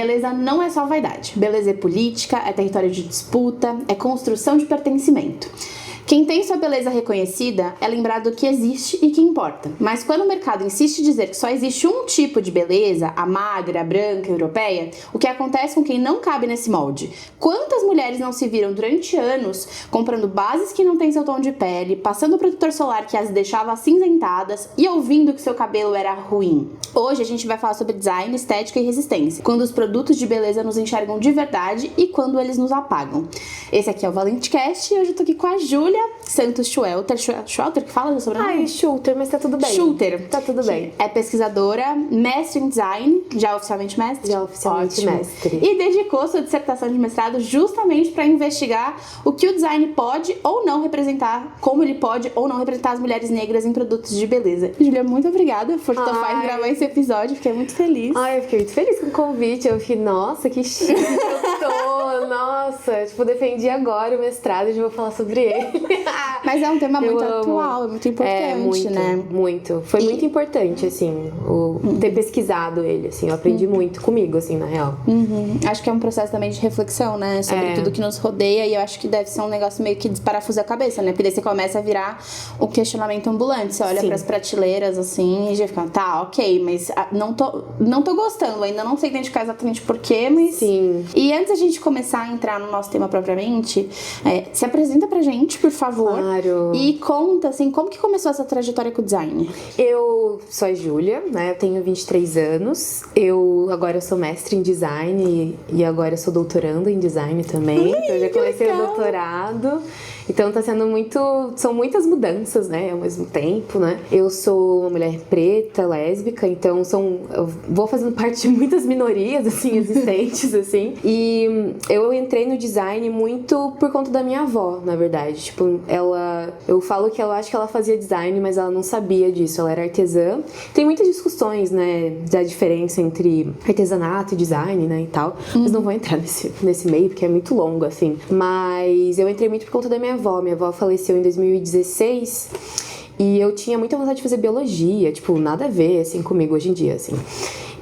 beleza não é só vaidade. Beleza é política, é território de disputa, é construção de pertencimento. Quem tem sua beleza reconhecida é lembrado do que existe e que importa. Mas quando o mercado insiste em dizer que só existe um tipo de beleza, a magra, a branca, a europeia, o que acontece com quem não cabe nesse molde? Quantas mulheres não se viram durante anos comprando bases que não têm seu tom de pele, passando protetor solar que as deixava acinzentadas e ouvindo que seu cabelo era ruim? Hoje a gente vai falar sobre design, estética e resistência. Quando os produtos de beleza nos enxergam de verdade e quando eles nos apagam. Esse aqui é o ValenteCast e hoje eu tô aqui com a Júlia Santos Schwelter. Schwelter que fala do sobrenome? Ai, Schulter, mas tá tudo bem. Schulter. Tá tudo bem. É pesquisadora, mestre em design, já oficialmente mestre? Já oficialmente Ótimo. mestre. E dedicou sua dissertação de mestrado justamente para investigar o que o design pode ou não representar, como ele pode ou não representar as mulheres negras em produtos de beleza. Júlia, muito obrigada por topar gravar esse episódio, fiquei muito feliz. Ai, eu fiquei muito feliz com o convite. Eu fiquei, nossa, que chique eu tô. Nossa, tipo, defendi agora o mestrado e já vou falar sobre ele. Mas é um tema muito atual, é muito importante, muito, né? Muito. Foi muito importante, assim, ter pesquisado ele, assim. Eu aprendi muito comigo, assim, na real. Acho que é um processo também de reflexão, né? Sobre tudo que nos rodeia. E eu acho que deve ser um negócio meio que desparafusa a cabeça, né? Porque daí você começa a virar o questionamento ambulante. Você olha pras prateleiras, assim, e já fica, tá, ok, mas não tô gostando. Ainda não sei identificar exatamente porquê, mas... Sim. E antes da gente começar a entrar no nosso tema propriamente, se apresenta pra gente, por favor. Claro. E conta, assim, como que começou essa trajetória com o design? Eu sou a Júlia, né? Eu tenho 23 anos. Agora eu sou mestre em design e agora eu sou doutoranda em design também. Então eu já comecei o doutorado. Então são muitas mudanças, né, ao mesmo tempo, né? Eu sou uma mulher preta, lésbica, então eu vou fazendo parte de muitas minorias, assim, existentes, assim. E eu entrei no design muito por conta da minha avó, na verdade. Tipo, eu falo que eu acho que ela fazia design, mas ela não sabia disso, ela era artesã. Tem muitas discussões, né, da diferença entre artesanato e design, né, e tal. Mas não vou entrar nesse meio, porque é muito longo, assim. Mas eu entrei muito por conta da minha avó. Minha avó faleceu em 2016 e eu tinha muita vontade de fazer biologia, tipo, nada a ver, assim, comigo hoje em dia, assim.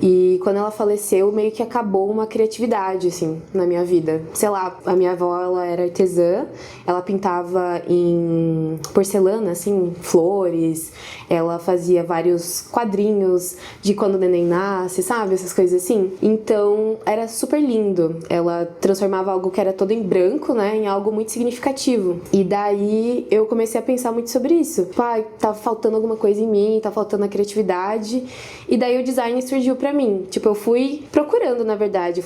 E quando ela faleceu, meio que acabou uma criatividade, assim, na minha vida. Sei lá, a minha avó, ela era artesã, ela pintava em porcelana, assim, flores, ela fazia vários quadrinhos de quando o neném nasce, sabe? Essas coisas assim. Então, era super lindo. Ela transformava algo que era todo em branco, né, em algo muito significativo. E daí, eu comecei a pensar muito sobre isso. Pai, tá faltando alguma coisa em mim, tá faltando a criatividade. E daí, o design surgiu pra mim. Tipo, eu fui procurando, na verdade.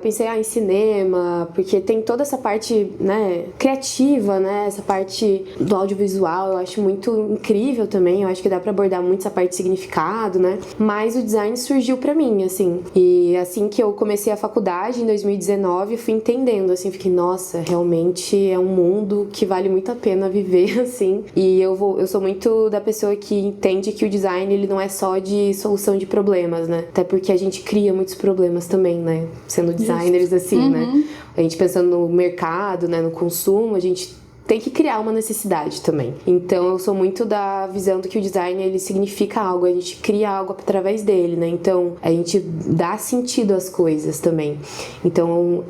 Pensei em cinema, porque tem toda essa parte, né, criativa, né, essa parte do audiovisual, eu acho muito incrível também. Eu acho que dá pra abordar muito essa parte de significado, né. Mas o design surgiu pra mim, assim. E assim que eu comecei a faculdade, em 2019, eu fui entendendo, assim, fiquei, nossa, realmente é um mundo que vale muito a pena viver, assim. E eu sou muito da pessoa que entende que o design, ele não é só de solução de problemas, né. Até porque a gente cria muitos problemas também, né? Sendo designers, assim, né? A gente pensando no mercado, né? No consumo, a gente tem que criar uma necessidade também. Então, eu sou muito da visão do que o design, ele significa algo, a gente cria algo através dele, né? Então, a gente dá sentido às coisas também. Então,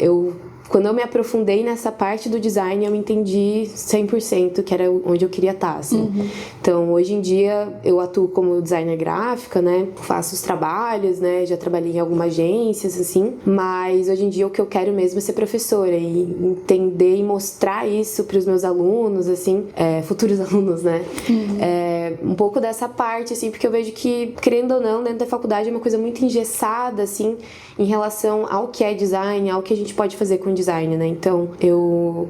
quando eu me aprofundei nessa parte do design, eu entendi 100% que era onde eu queria estar, assim. Então, hoje em dia, eu atuo como designer gráfica, né? Faço os trabalhos, né? Já trabalhei em algumas agências, assim. Mas, hoje em dia, o que eu quero mesmo é ser professora e entender e mostrar isso para os meus alunos, assim, futuros alunos, né? Um pouco dessa parte, assim, porque eu vejo que, querendo ou não, dentro da faculdade é uma coisa muito engessada, assim, em relação ao que é design, ao que a gente pode fazer com design, né? Então, eu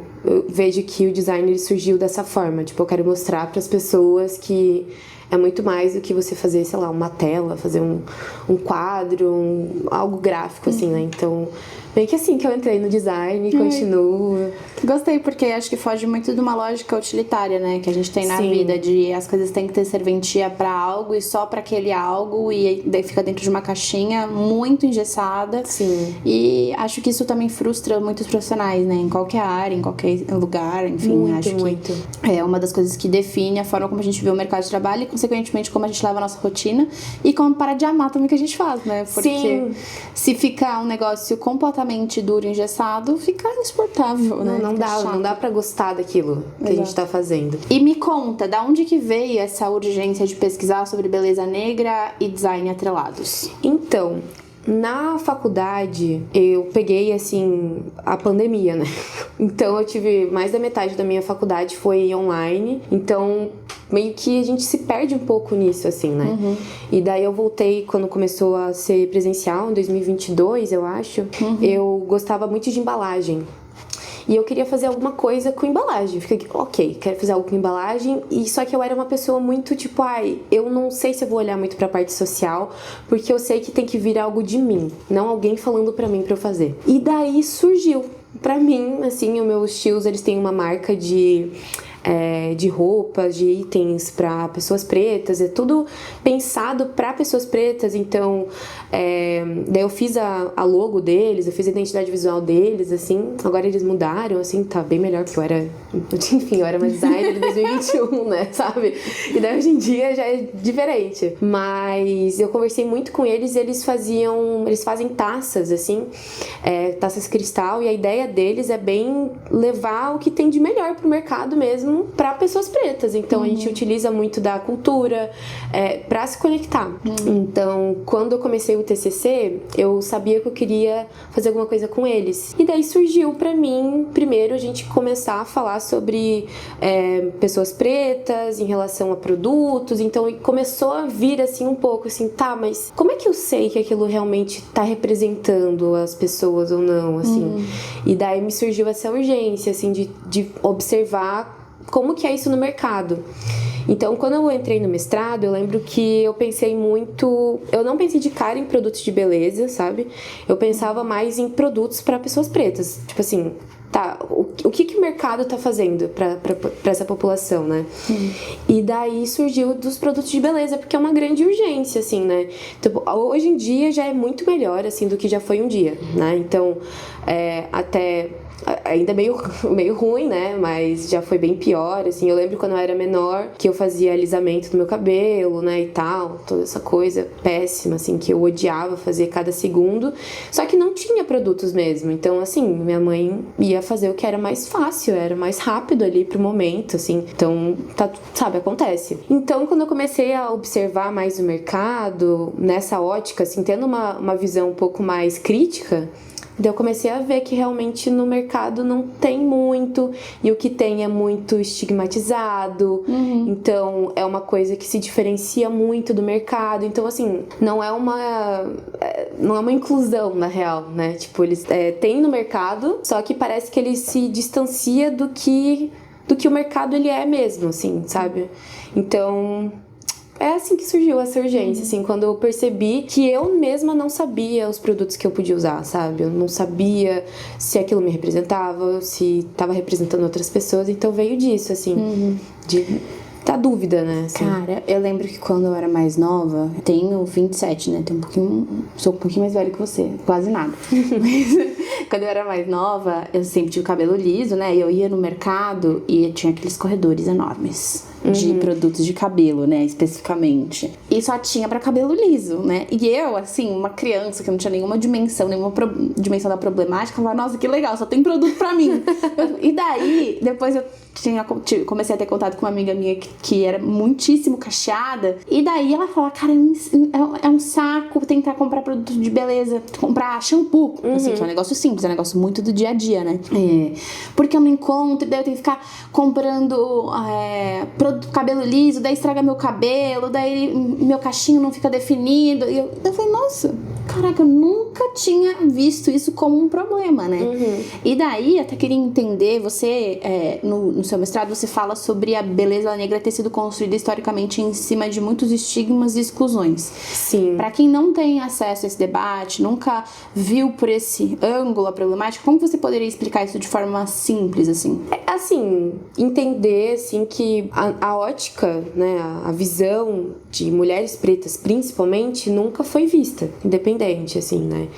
vejo que o design ele surgiu dessa forma. Tipo, eu quero mostrar para as pessoas que é muito mais do que você fazer, sei lá, uma tela, fazer um quadro, algo gráfico, assim, né? Então, meio que assim que eu entrei no design e continuo. Gostei, porque acho que foge muito de uma lógica utilitária, né? Que a gente tem na vida, de as coisas têm que ter serventia pra algo e só pra aquele algo, e daí fica dentro de uma caixinha muito engessada. Sim. E acho que isso também frustra muitos profissionais, né? Em qualquer área, em qualquer lugar, enfim. Muito, acho muito. que é uma das coisas que define a forma como a gente vê o mercado de trabalho e, consequentemente, como a gente leva a nossa rotina e como parar de amar também o que a gente faz, né? Porque Sim. se ficar um negócio completamente duro, engessado, fica insuportável, né? Não Fica dá, chato. não dá pra gostar daquilo que a gente tá fazendo. E me conta, da onde que veio essa urgência de pesquisar sobre beleza negra e design atrelados? Então, na faculdade, eu peguei, assim, a pandemia, né? Então, eu tive mais da metade da minha faculdade foi online. Então, meio que a gente se perde um pouco nisso, assim, né? E daí eu voltei quando começou a ser presencial, em 2022, eu acho. Eu gostava muito de embalagem. E eu queria fazer alguma coisa com embalagem. Fiquei, ok, quero fazer algo com embalagem. E só que eu era uma pessoa muito tipo, eu não sei se eu vou olhar muito pra parte social, porque eu sei que tem que vir algo de mim, não alguém falando pra mim pra eu fazer. E daí surgiu, pra mim, assim, os meus tios, eles têm uma marca de roupas, de itens para pessoas pretas, é tudo pensado para pessoas pretas. Então, daí eu fiz a logo deles, eu fiz a identidade visual deles, assim. Agora eles mudaram, assim, tá bem melhor, porque eu era, enfim, eu era uma designer de 2021, né, sabe? E daí hoje em dia já é diferente. Mas eu conversei muito com eles, eles fazem taças, assim, taças cristal, e a ideia deles é bem levar o que tem de melhor pro mercado mesmo, para pessoas pretas. Então a gente utiliza muito da cultura para se conectar. Então, quando eu comecei o TCC, eu sabia que eu queria fazer alguma coisa com eles. E daí surgiu para mim, primeiro, a gente começar a falar sobre pessoas pretas em relação a produtos. Então começou a vir assim um pouco assim, tá, mas como é que eu sei que aquilo realmente tá representando as pessoas ou não, assim? E daí me surgiu essa urgência, assim, de observar como que é isso no mercado. Então, quando eu entrei no mestrado, eu lembro que eu pensei muito... Eu não pensei de cara em produtos de beleza, sabe? Eu pensava mais em produtos para pessoas pretas. Tipo assim, tá, o que o mercado tá fazendo pra essa população, né? E daí surgiu dos produtos de beleza, porque é uma grande urgência, assim, né? Então, hoje em dia já é muito melhor, assim, do que já foi um dia, né? Então, até... ainda meio ruim, né? Mas já foi bem pior, assim. Eu lembro quando eu era menor, que eu fazia alisamento no meu cabelo, né? E tal, toda essa coisa péssima, assim, que eu odiava fazer cada segundo. Só que não tinha produtos mesmo. Então, assim, minha mãe ia fazer o que era mais fácil, era mais rápido ali pro momento, assim. Então, sabe, acontece. Então, quando eu comecei a observar mais o mercado, nessa ótica, assim, tendo uma visão um pouco mais crítica, daí eu comecei a ver que realmente no mercado não tem muito, e o que tem é muito estigmatizado. Então é uma coisa que se diferencia muito do mercado. Então, assim, não é uma inclusão, na real, né? Tipo, eles têm no mercado, só que parece que ele se distancia do que o mercado ele é mesmo, assim, sabe? Então... é assim que surgiu essa urgência, assim, quando eu percebi que eu mesma não sabia os produtos que eu podia usar, sabe? Eu não sabia se aquilo me representava, se estava representando outras pessoas, então veio disso, assim, da dúvida, né? Assim. Cara, eu lembro que quando eu era mais nova, tenho 27, né? Sou um pouquinho mais velha que você, quase nada. Mas quando eu era mais nova, eu sempre tive o cabelo liso, né? E eu ia no mercado e tinha aqueles corredores enormes de produtos de cabelo, né? Especificamente. E só tinha pra cabelo liso, né? E eu, assim, uma criança que não tinha nenhuma dimensão da problemática, falava, nossa, que legal, só tem produto pra mim. E daí, depois eu comecei a ter contato com uma amiga minha que era muitíssimo cacheada. E daí ela fala, cara, é um saco tentar comprar produto de beleza, comprar shampoo. Assim, que é um negócio simples, é um negócio muito do dia a dia, né? Porque eu não encontro, daí eu tenho que ficar comprando produto cabelo liso, daí estraga meu cabelo, daí meu cachinho não fica definido. E eu falei, nossa, caraca, eu nunca tinha visto isso como um problema, né? E daí, até queria entender, você, no seu mestrado, você fala sobre a beleza negra ter sido construída historicamente em cima de muitos estigmas e exclusões. Sim. Pra quem não tem acesso a esse debate, nunca viu por esse ângulo a problemática, como você poderia explicar isso de forma simples, assim? Assim, entender, assim, que a ótica, né, a visão de mulheres pretas, principalmente, nunca foi vista, independente, assim, né?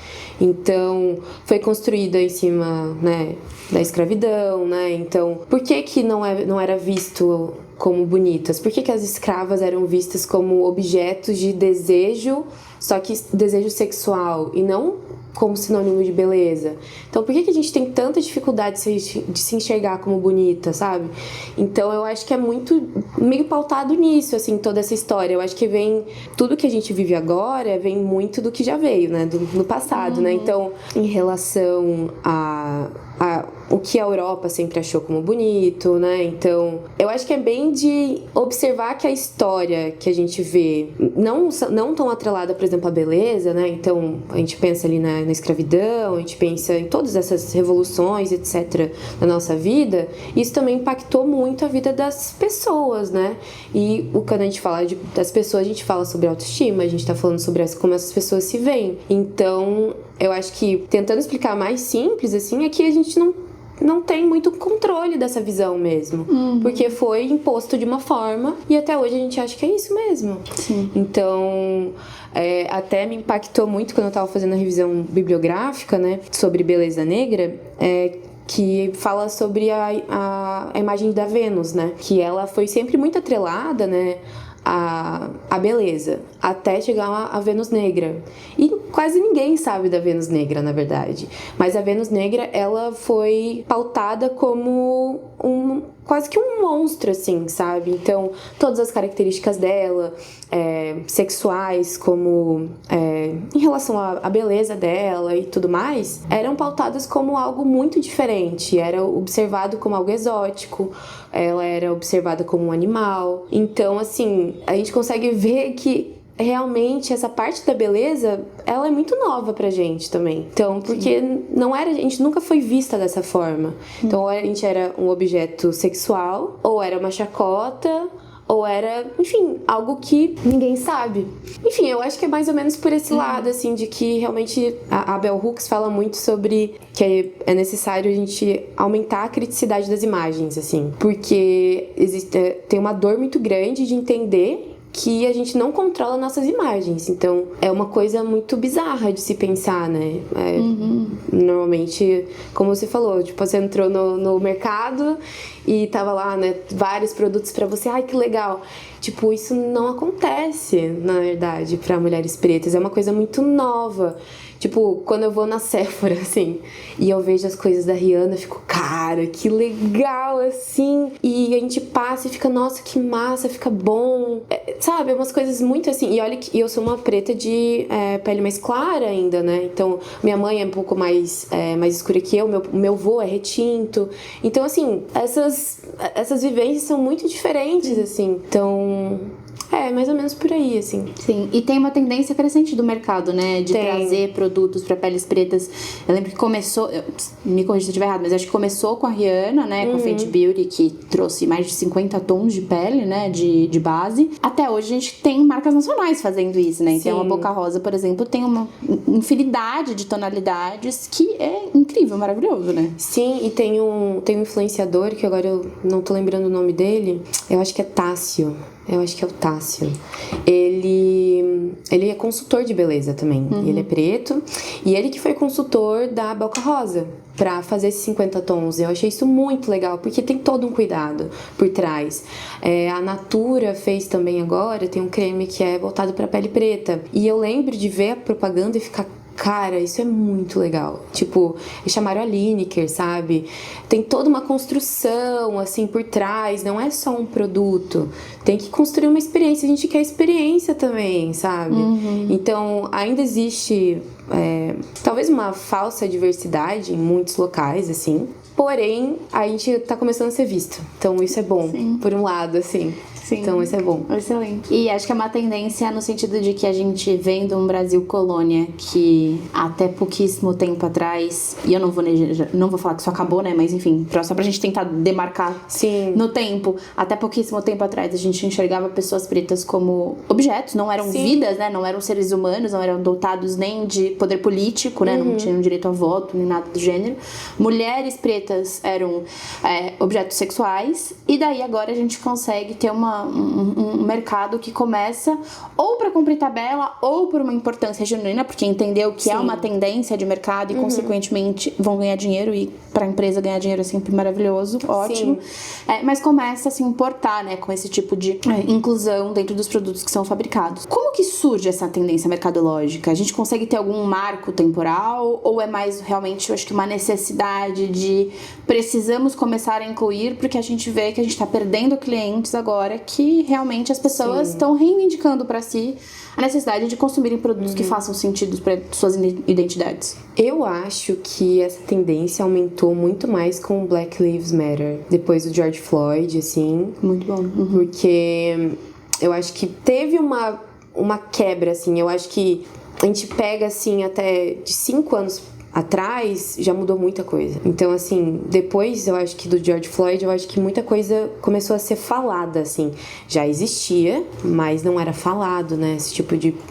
Então, foi construída em cima, né, da escravidão, né? Então, por que não era visto como bonitas? Por que as escravas eram vistas como objetos de desejo, só que desejo sexual, e não como sinônimo de beleza? Então, por que a gente tem tanta dificuldade de se enxergar como bonita, sabe? Então, eu acho que é muito meio pautado nisso, assim, toda essa história. Eu acho que vem... Tudo que a gente vive agora vem muito do que já veio, né? Do passado, né? Então, em relação a o que a Europa sempre achou como bonito, né? Então, eu acho que é bem de observar que a história que a gente vê não tão atrelada, por exemplo, à beleza, né? Então, a gente pensa ali na escravidão, a gente pensa em todas essas revoluções, etc., na nossa vida. Isso também impactou muito a vida das pessoas, né? E quando a gente fala das pessoas, a gente fala sobre autoestima, a gente tá falando sobre como essas pessoas se veem. Então, eu acho que, tentando explicar mais simples, assim, é que a gente não tem muito controle dessa visão mesmo. Porque foi imposto de uma forma e até hoje a gente acha que é isso mesmo. Sim. Então, até me impactou muito quando eu tava fazendo a revisão bibliográfica, né, sobre beleza negra, que fala sobre a imagem da Vênus, né, que ela foi sempre muito atrelada, né, a beleza, até chegar a Vênus Negra. E quase ninguém sabe da Vênus Negra, na verdade. Mas a Vênus Negra, ela foi pautada como quase que um monstro, assim, sabe? Então, todas as características dela, sexuais, como em relação à beleza dela e tudo mais, eram pautadas como algo muito diferente. Era observado como algo exótico, ela era observada como um animal. Então, assim, a gente consegue ver que realmente essa parte da beleza, ela é muito nova pra gente também. Então, porque a gente nunca foi vista dessa forma. Então, ou a gente era um objeto sexual, ou era uma chacota, ou era, enfim, algo que ninguém sabe. Enfim, eu acho que é mais ou menos por esse lado, assim, de que realmente a Bell Hooks fala muito sobre que é necessário a gente aumentar a criticidade das imagens, assim, porque tem uma dor muito grande de entender que a gente não controla nossas imagens. Então, é uma coisa muito bizarra de se pensar, né? Normalmente, como você falou, tipo, você entrou no mercado e tava lá, né, vários produtos pra você. Ai, que legal! Tipo, isso não acontece, na verdade, pra mulheres pretas. É uma coisa muito nova. Tipo, quando eu vou na Sephora, assim, e eu vejo as coisas da Rihanna, eu fico, cara, que legal, assim. E a gente passa e fica, nossa, que massa, fica bom. Sabe, umas coisas muito assim. E olha que eu sou uma preta de pele mais clara ainda, né? Então, minha mãe é um pouco mais escura que eu, meu vô é retinto. Então, assim, essas vivências são muito diferentes, assim. Então, mais ou menos por aí, assim. Sim, e tem uma tendência crescente do mercado, né? De trazer produtos pra peles pretas. Eu lembro que começou, me corrija se eu estiver errado, mas acho que começou com a Rihanna, né? Com a Fenty Beauty, que trouxe mais de 50 tons de pele, né? De base. Até hoje a gente tem marcas nacionais fazendo isso, né? Então a Boca Rosa, por exemplo, tem uma infinidade de tonalidades que é incrível, maravilhoso, né? Sim, e tem um influenciador, que agora eu não tô lembrando o nome dele, eu acho que é Tássio. Eu acho que é o Tássio. Ele é consultor de beleza também. Ele é preto. E ele que foi consultor da Boca Rosa pra fazer esses 50 tons. Eu achei isso muito legal, porque tem todo um cuidado por trás. A Natura fez também agora, tem um creme que é voltado pra pele preta. E eu lembro de ver a propaganda e ficar, cara, isso é muito legal. Tipo, eles chamaram a Lineker, sabe? Tem toda uma construção, assim, por trás. Não é só um produto. Tem que construir uma experiência. A gente quer experiência também, sabe? Então, ainda existe talvez uma falsa diversidade em muitos locais, assim. Porém, a gente tá começando a ser visto. Então, isso é bom, por um lado, assim. Sim. Então, isso é bom. Excelente. E acho que é uma tendência no sentido de que a gente vem de um Brasil colônia que até pouquíssimo tempo atrás, e eu não vou falar que isso acabou, né? Mas enfim, só pra gente tentar demarcar no tempo. Até pouquíssimo tempo atrás a gente enxergava pessoas pretas como objetos, não eram vidas, né? Não eram seres humanos, não eram dotados nem de poder político, né? Não tinham direito a voto, nem nada do gênero. Mulheres pretas pretas eram objetos sexuais, e daí agora a gente consegue ter um mercado que começa ou para cumprir tabela ou por uma importância genuína, porque entendeu que é uma tendência de mercado e consequentemente vão ganhar dinheiro, e para a empresa ganhar dinheiro é sempre maravilhoso, ótimo. Mas começa a se importar, né, com esse tipo de inclusão dentro dos produtos que são fabricados. Como que surge essa tendência mercadológica? A gente consegue ter algum marco temporal ou é mais realmente, eu acho que uma necessidade de precisamos começar a incluir, porque a gente vê que a gente está perdendo clientes agora, que realmente as pessoas estão reivindicando para si a necessidade de consumirem produtos que façam sentido para suas identidades. Eu acho que essa tendência aumentou muito mais com o Black Lives Matter, depois do George Floyd, assim. Muito bom. Porque eu acho que teve uma quebra, assim. Eu acho que a gente pega, assim, até de 5 anos atrás, já mudou muita coisa. Então, assim, depois, eu acho que do George Floyd, eu acho que muita coisa começou a ser falada, assim. Já existia, mas não era falado, né?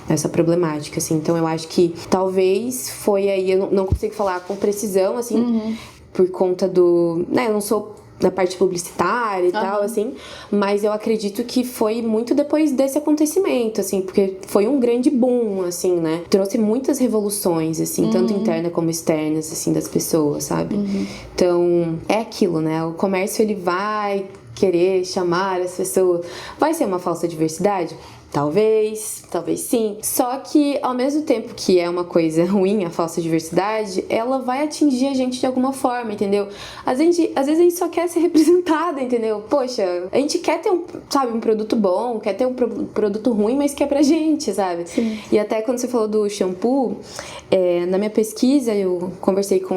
Essa problemática, assim. Então, eu acho que talvez foi aí, eu não consigo falar com precisão, assim, por conta do... né, eu não sou na parte publicitária e tal, assim, mas eu acredito que foi muito depois desse acontecimento, assim, porque foi um grande boom, assim, né? Trouxe muitas revoluções, assim, tanto internas como externas, assim, das pessoas, sabe? Então, é aquilo, né? O comércio, ele vai querer chamar as pessoas. Vai ser uma falsa diversidade? Talvez sim. Só que, ao mesmo tempo que é uma coisa ruim, a falsa diversidade, ela vai atingir a gente de alguma forma, entendeu? Às vezes a gente só quer ser representada, entendeu? Poxa, a gente quer ter um produto bom, quer ter um produto ruim, mas que é pra gente, sabe? Sim. E até quando você falou do shampoo, na minha pesquisa eu conversei com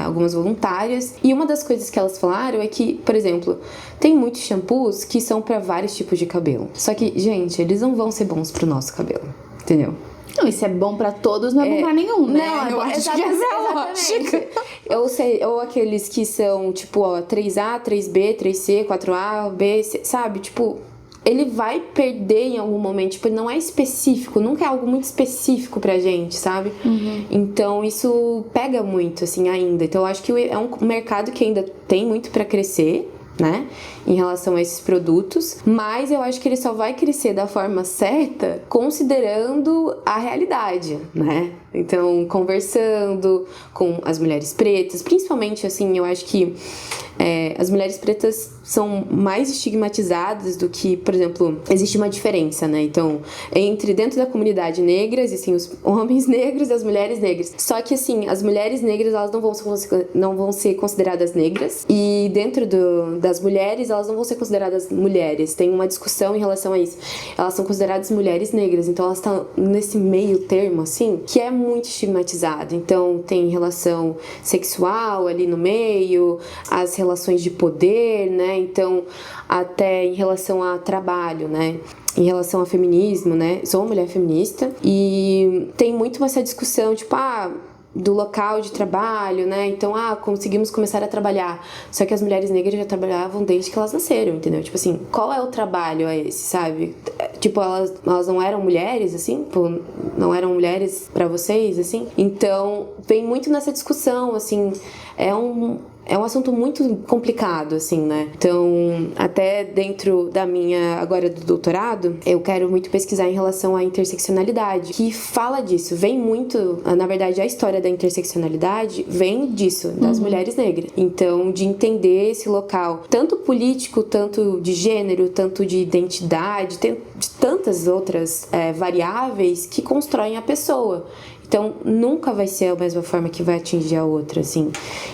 algumas voluntárias, e uma das coisas que elas falaram é que, por exemplo, tem muitos shampoos que são pra vários tipos de cabelo. Só que, gente, eles não vão ser bons pro nosso cabelo, entendeu? Não, isso é bom pra todos, não é bom pra nenhum, né? Não, eu acho que essa é a lógica. Ou aqueles que são, tipo, 3A, 3B, 3C, 4A, B, C, sabe? Tipo, ele vai perder em algum momento. Tipo, ele não é específico, nunca é algo muito específico pra gente, sabe? Então, isso pega muito, assim, ainda. Então, eu acho que é um mercado que ainda tem muito pra crescer, né, em relação a esses produtos, mas eu acho que ele só vai crescer da forma certa considerando a realidade, né? Então, conversando com as mulheres pretas, principalmente, assim, eu acho que as mulheres pretas são mais estigmatizadas do que, por exemplo, existe uma diferença, né? Então, dentro da comunidade negra, existem os homens negros e as mulheres negras. Só que, assim, as mulheres negras, elas não vão ser consideradas negras, e dentro das mulheres, elas não vão ser consideradas mulheres. Tem uma discussão em relação a isso. Elas são consideradas mulheres negras, então elas estão nesse meio termo, assim, que é muito estigmatizado. Então, tem relação sexual ali no meio, as relações de poder, né? Então, até em relação a trabalho, né? Em relação ao feminismo, né? Sou uma mulher feminista e tem muito essa discussão, tipo, do local de trabalho, né? Então, conseguimos começar a trabalhar. Só que as mulheres negras já trabalhavam desde que elas nasceram, entendeu? Tipo assim, qual é o trabalho esse, sabe? Tipo, elas não eram mulheres, assim? Tipo, não eram mulheres pra vocês, assim? Então, vem muito nessa discussão, assim, é um assunto muito complicado, assim, né? Então, até dentro agora do doutorado, eu quero muito pesquisar em relação à interseccionalidade, que fala disso, vem muito, na verdade, a história da interseccionalidade vem disso, das mulheres negras. Então, de entender esse local, tanto político, tanto de gênero, tanto de identidade, de tantas outras variáveis que constroem a pessoa. Então, nunca vai ser a mesma forma que vai atingir a outra, assim.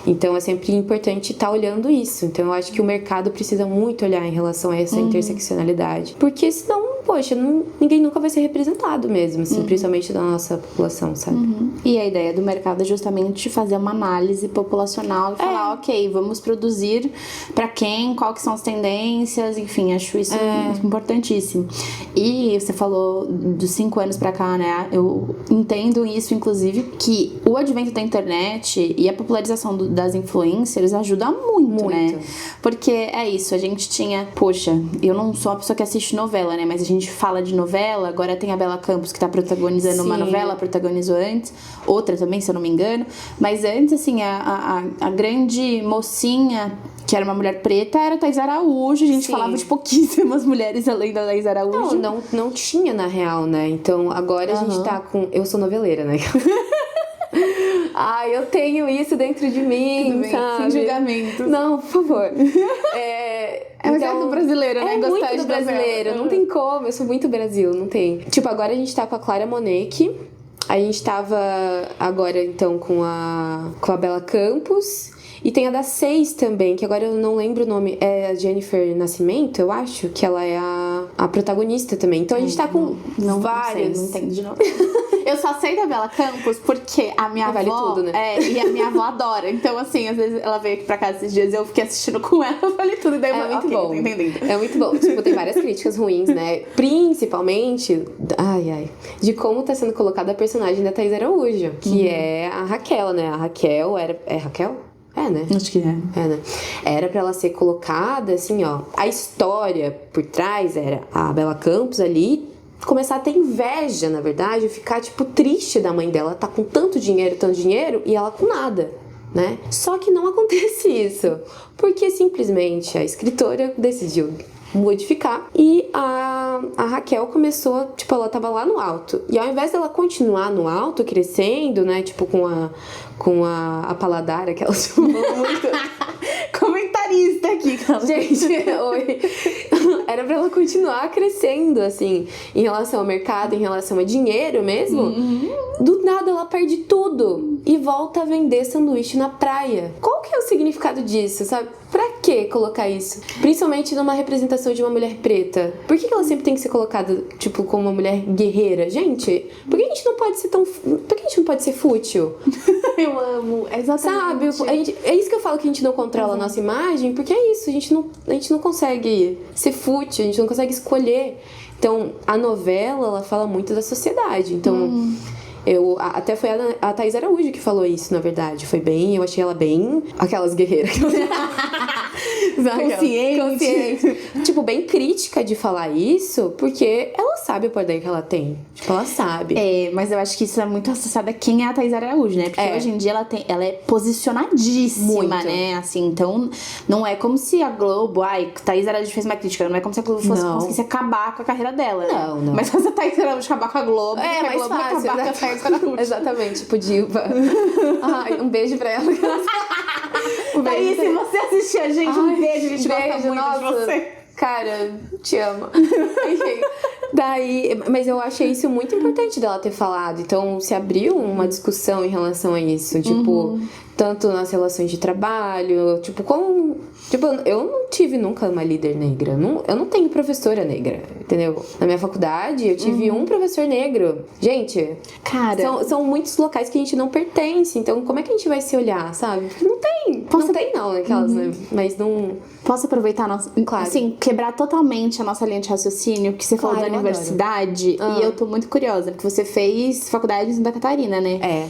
Então, é sempre importante estar olhando isso. Então, eu acho que o mercado precisa muito olhar em relação a essa interseccionalidade. Porque senão, poxa, ninguém nunca vai ser representado mesmo, assim, principalmente da nossa população, sabe? E a ideia do mercado é justamente fazer uma análise populacional e falar, ok, vamos produzir pra quem, qual que são as tendências, enfim, acho isso importantíssimo. E você falou dos 5 anos pra cá, né? Eu entendo isso, inclusive, que o advento da internet e a popularização das influencers ajuda muito, né? Porque é isso, a gente tinha... Poxa, eu não sou uma pessoa que assiste novela, né? Mas a gente fala de novela, agora tem a Bela Campos que tá protagonizando uma novela, protagonizou antes, outra também, se eu não me engano. Mas antes, assim, a grande mocinha, que era uma mulher preta, era a Thaís Araújo. A gente falava de pouquíssimas mulheres além da Thaís Araújo. Não tinha, na real, né? Então, agora a gente tá com... Eu sou noveleira, né? Eu tenho isso dentro de mim, sabe? Sem julgamento. Não, por favor. Mas é do brasileiro, né? Gostar muito de brasileiro. Não tem como, eu sou muito Brasil, não tem. Tipo, agora a gente tá com a Clara Monetti. A gente tava agora, então, com a Bela Campos. E tem a da 6 também, que agora eu não lembro o nome. É a Jennifer Nascimento, eu acho, que ela é a protagonista também. Então a gente tá com várias. Não entendo de novo. Eu só sei da Bela Campos porque a minha avó... Vale tudo, né? E a minha avó adora. Então, assim, às vezes ela veio aqui pra casa esses dias e eu fiquei assistindo com ela, eu falei tudo. E daí muito bom. Tô entendendo. É muito bom. Tipo, tem várias críticas ruins, né? Principalmente, de como tá sendo colocada a personagem da Thaís Araújo, que é a Raquel, né? A Raquel É Raquel? É, né? Acho que é. É, né? Era pra ela ser colocada, assim, ó. A história por trás era a Bela Campos ali começar a ter inveja, na verdade, ficar, tipo, triste da mãe dela tá com tanto dinheiro, e ela com nada, né? Só que não acontece isso, porque simplesmente a escritora decidiu modificar e a Raquel começou, tipo, ela tava lá no alto, e ao invés dela continuar no alto, crescendo, né, tipo, com a paladara que ela chamou muito comentarista aqui, cara. Gente, oi. Era pra ela continuar crescendo, assim, em relação ao mercado, em relação a dinheiro mesmo. Do nada ela perde tudo e volta a vender sanduíche na praia. Qual que é o significado disso, sabe? Pra que colocar isso? Principalmente numa representação de uma mulher preta. Por que ela sempre tem que ser colocada, tipo, como uma mulher guerreira? Gente, por que a gente não pode ser tão... Por que a gente não pode ser fútil? Eu amo, exatamente. Sabe? É isso que eu falo, que a gente não controla a nossa imagem, porque é isso, a gente não consegue ser fútil, a gente não consegue escolher. Então, a novela, ela fala muito da sociedade. Então... Até foi a Thaís Araújo que falou isso, na verdade. Eu achei ela bem... Aquelas guerreiras. Consciente. Tipo, bem crítica de falar isso, porque ela sabe o poder que ela tem. Tipo, ela sabe. Mas eu acho que isso é muito associado a quem é a Thaís Araújo, né? Porque hoje em dia ela é posicionadíssima, muito, né? Assim, então, não é como se a Globo... Thaís Araújo fez uma crítica. Não é como se a Globo conseguisse acabar com a carreira dela, né? Não. Mas se a Thaís Araújo acabar com a Globo, a mais Globo fácil, acabar com a Thaís Araújo. Exatamente, tipo, diva. Um beijo pra ela. Daí, se você assistir a gente, um beijo, a gente gosta muito nossa, de você. Cara, te amo. Enfim. Mas eu achei isso muito importante dela ter falado. Então, se abriu uma discussão em relação a isso. Tipo, tanto nas relações de trabalho, tipo, eu não tive nunca uma líder negra. Eu não tenho professora negra, entendeu? Na minha faculdade, eu tive um professor negro. Gente, cara, são muitos locais que a gente não pertence. Então, como é que a gente vai se olhar, sabe? Não tem. Não, aquelas, né? Mas não... Posso aproveitar Claro. Assim, quebrar totalmente a nossa linha de raciocínio, que você falou da universidade, e eu tô muito curiosa, porque você fez faculdade em Santa Catarina, né?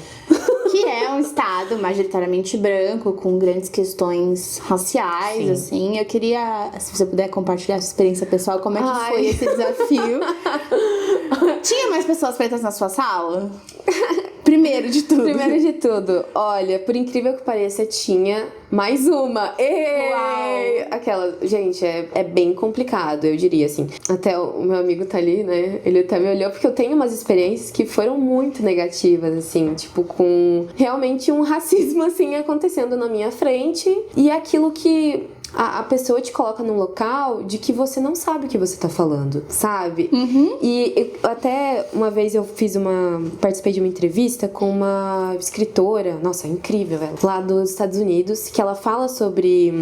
Que é um estado majoritariamente branco, com grandes questões raciais, assim. Eu queria, se você puder compartilhar a sua experiência pessoal, como é que foi esse desafio? Tinha mais pessoas pretas na sua sala? Primeiro de tudo, olha, por incrível que pareça, tinha mais uma. Uau! Aquela, gente, é bem complicado, eu diria, assim. Até o meu amigo tá ali, né? Ele até me olhou, porque eu tenho umas experiências que foram muito negativas, assim, tipo, com realmente um racismo, assim, acontecendo na minha frente. E é aquilo que... A pessoa te coloca num local de que você não sabe o que você tá falando, sabe? E até uma vez eu participei de uma entrevista com uma escritora, nossa, incrível, ela, lá dos Estados Unidos, que ela fala sobre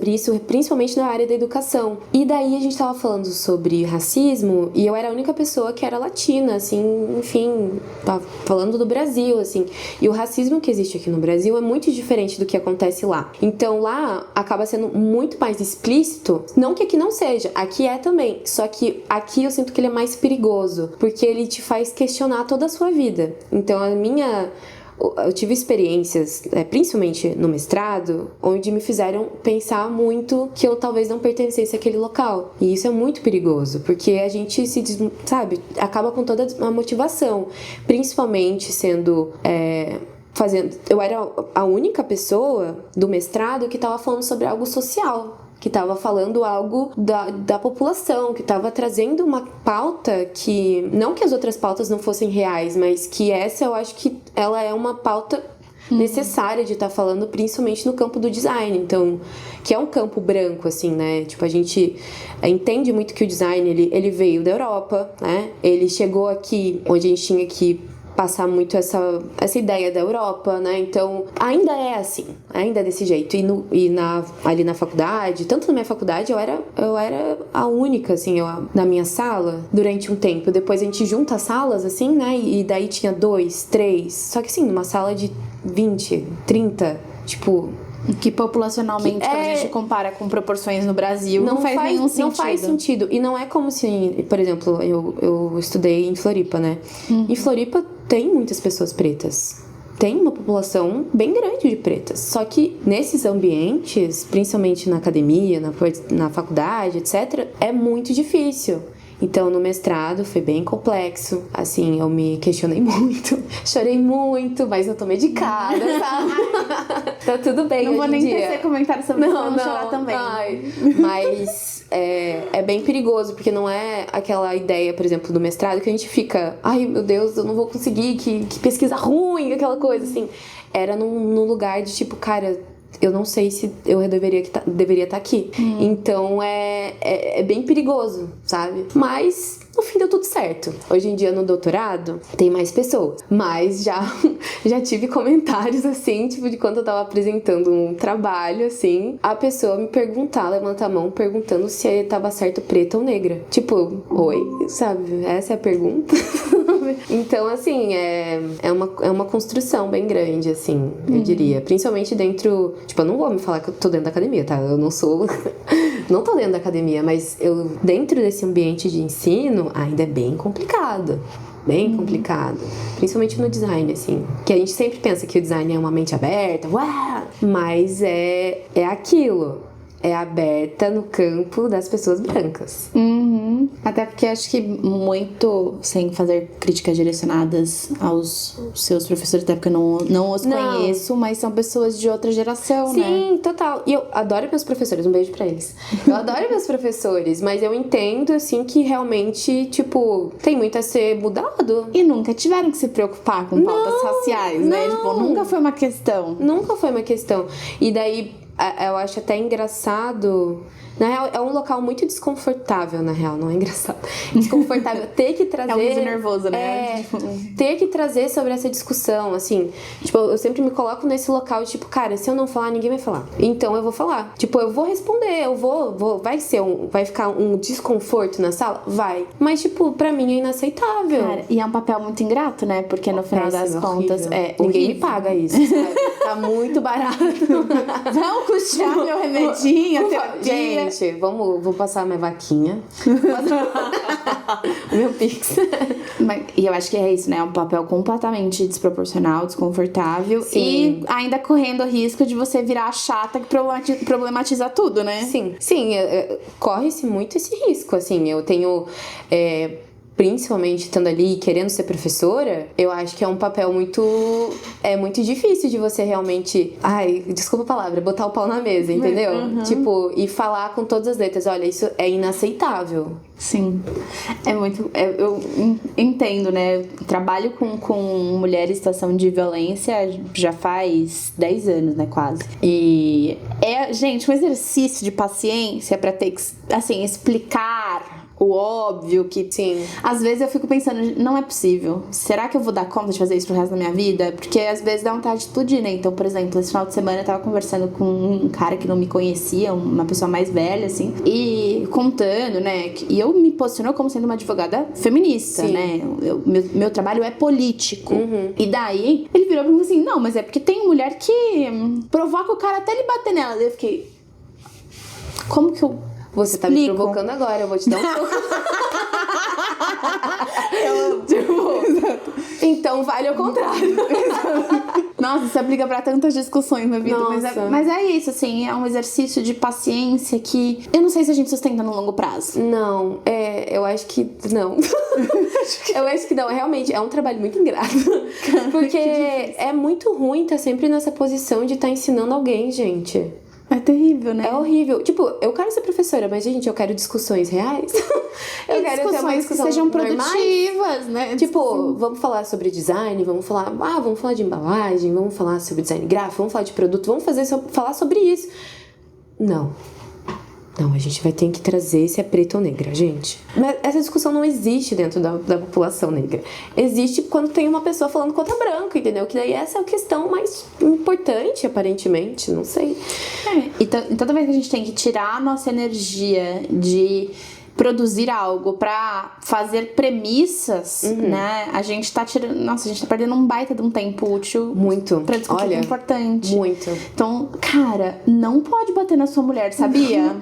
isso, principalmente na área da educação. E daí a gente tava falando sobre racismo e eu era a única pessoa que era latina, assim, enfim, tava falando do Brasil, assim. E o racismo que existe aqui no Brasil é muito diferente do que acontece lá. Então lá acaba sendo muito mais explícito, não que aqui não seja, aqui é também, só que aqui eu sinto que ele é mais perigoso, porque ele te faz questionar toda a sua vida. Então eu tive experiências, principalmente no mestrado, onde me fizeram pensar muito que eu talvez não pertencesse àquele local. E isso é muito perigoso, porque a gente sabe, acaba com toda a motivação, principalmente sendo... eu era a única pessoa do mestrado que estava falando sobre algo social, que estava falando algo da população, que estava trazendo uma pauta que... Não que as outras pautas não fossem reais, mas que essa eu acho que ela é uma pauta necessária de estar falando, principalmente no campo do design. Então, que é um campo branco, assim, né? Tipo, a gente entende muito que o design, ele veio da Europa, né? Ele chegou aqui, onde a gente tinha que passar muito essa ideia da Europa, né? Então, ainda é assim, ainda é desse jeito. Ali na faculdade, tanto na minha faculdade, eu era a única, assim, na minha sala, durante um tempo. Depois a gente junta as salas, assim, né? E daí tinha 2, 3. Só que, assim, numa sala de 20, 30, tipo... Que populacionalmente, quando a gente compara com proporções no Brasil, não faz nenhum sentido. Não faz sentido. E não é como se, por exemplo, eu estudei em Floripa, né? Em Floripa tem muitas pessoas pretas. Tem uma população bem grande de pretas. Só que nesses ambientes, principalmente na academia, na faculdade, etc., é muito difícil. Então, no mestrado foi bem complexo. Assim, eu me questionei muito, chorei muito, mas eu tô medicada, sabe? Tá tudo bem não hoje vou nem em dia. tecer comentário sobre isso, não chorar também. Ai, mas é bem perigoso, porque não é aquela ideia, por exemplo, do mestrado, que a gente fica... Ai, meu Deus, eu não vou conseguir, que pesquisa ruim, aquela coisa, assim. Era num lugar de tipo, cara... Eu não sei se eu deveria estar aqui. Então é bem perigoso, sabe? Mas no fim deu tudo certo. Hoje em dia no doutorado tem mais pessoas. Mas já tive comentários assim, tipo, de quando eu tava apresentando um trabalho, assim, a pessoa me levanta a mão perguntando se tava certo preta ou negra. Tipo, oi, sabe? Essa é a pergunta. Então, assim, é uma construção bem grande, assim, eu diria. Principalmente dentro... Tipo, eu não vou me falar que eu tô dentro da academia, tá? Eu não sou... Não tô dentro da academia, mas dentro desse ambiente de ensino, ainda é bem complicado. Bem complicado. Principalmente no design, assim. Que a gente sempre pensa que o design é uma mente aberta, uau! Mas é aquilo. É aberta no campo das pessoas brancas. Até porque acho que muito, sem fazer críticas direcionadas aos seus professores, até porque eu não os conheço, mas são pessoas de outra geração, né? Sim, total. E eu adoro meus professores, um beijo pra eles. Eu adoro meus professores, mas eu entendo, assim, que realmente, tipo, tem muito a ser mudado. E nunca tiveram que se preocupar com pautas raciais, né? Tipo, nunca foi uma questão. Nunca foi uma questão. E daí... Eu acho até engraçado... Na real, é um local muito desconfortável, na real. Não é engraçado. Desconfortável. Ter que trazer... É um riso nervoso, né? Ter que trazer sobre essa discussão, assim. Tipo, eu sempre me coloco nesse local, tipo, cara, se eu não falar, ninguém vai falar. Então, eu vou falar. Tipo, eu vou responder, vai ficar um desconforto na sala? Vai. Mas, tipo, pra mim é inaceitável. Cara, e é um papel muito ingrato, né? Porque no final das contas... Ninguém me paga isso, sabe? Tá muito barato. Vão custear meu remedinho, terapia. Gente, vou passar minha vaquinha. O meu Pix. E eu acho que é isso, né? É um papel completamente desproporcional, desconfortável. Sim. E ainda correndo o risco de você virar a chata que problematiza tudo, né? Sim, corre-se muito esse risco, assim. Eu tenho... principalmente estando ali querendo ser professora, eu acho que é um papel muito difícil de você realmente, desculpa a palavra, botar o pau na mesa, entendeu? Tipo, e falar com todas as letras, olha, isso é inaceitável. Sim, eu entendo, né? Trabalho com mulheres em situação de violência já faz 10 anos, né, quase. E gente, um exercício de paciência pra ter que, assim, explicar o óbvio que... Sim. Às vezes eu fico pensando, não é possível. Será que eu vou dar conta de fazer isso pro resto da minha vida? Porque às vezes dá vontade de explodir, né? Então, por exemplo, esse final de semana eu tava conversando com um cara que não me conhecia, uma pessoa mais velha, assim, e contando, né? E eu me posiciono como sendo uma advogada feminista, Sim. né? Meu trabalho é político. E daí, ele virou pra mim assim, não, mas é porque tem mulher que provoca o cara até ele bater nela. Daí eu fiquei... Como que eu... Você tá me provocando agora, eu vou te dar um soco. Então vale ao contrário. Nossa, isso aplica pra tantas discussões na vida. Mas é isso, assim, é um exercício de paciência que eu não sei se a gente sustenta no longo prazo. Não, eu acho que não. Eu acho que não, realmente, é um trabalho muito ingrato. Porque é muito ruim estar sempre nessa posição de estar ensinando alguém, gente. É terrível, né? É horrível. Tipo, eu quero ser professora, mas, gente, eu quero discussões reais. Eu quero ter uma discussão que sejam normais. produtivas, né? Tipo, vamos falar sobre design, vamos falar de embalagem, vamos falar sobre design gráfico, vamos falar de produto, vamos falar sobre isso. Não, a gente vai ter que trazer se é preto ou negra, gente. Mas essa discussão não existe dentro da população negra. Existe quando tem uma pessoa falando contra branco, entendeu? Que daí essa é a questão mais importante, aparentemente, não sei. E toda vez que a gente tem que tirar a nossa energia de produzir algo pra fazer premissas, né? A gente tá tirando... Nossa, a gente tá perdendo um baita de um tempo útil. Muito. Pra discutir o que é importante. Muito. Então, cara, não pode bater na sua mulher, sabia?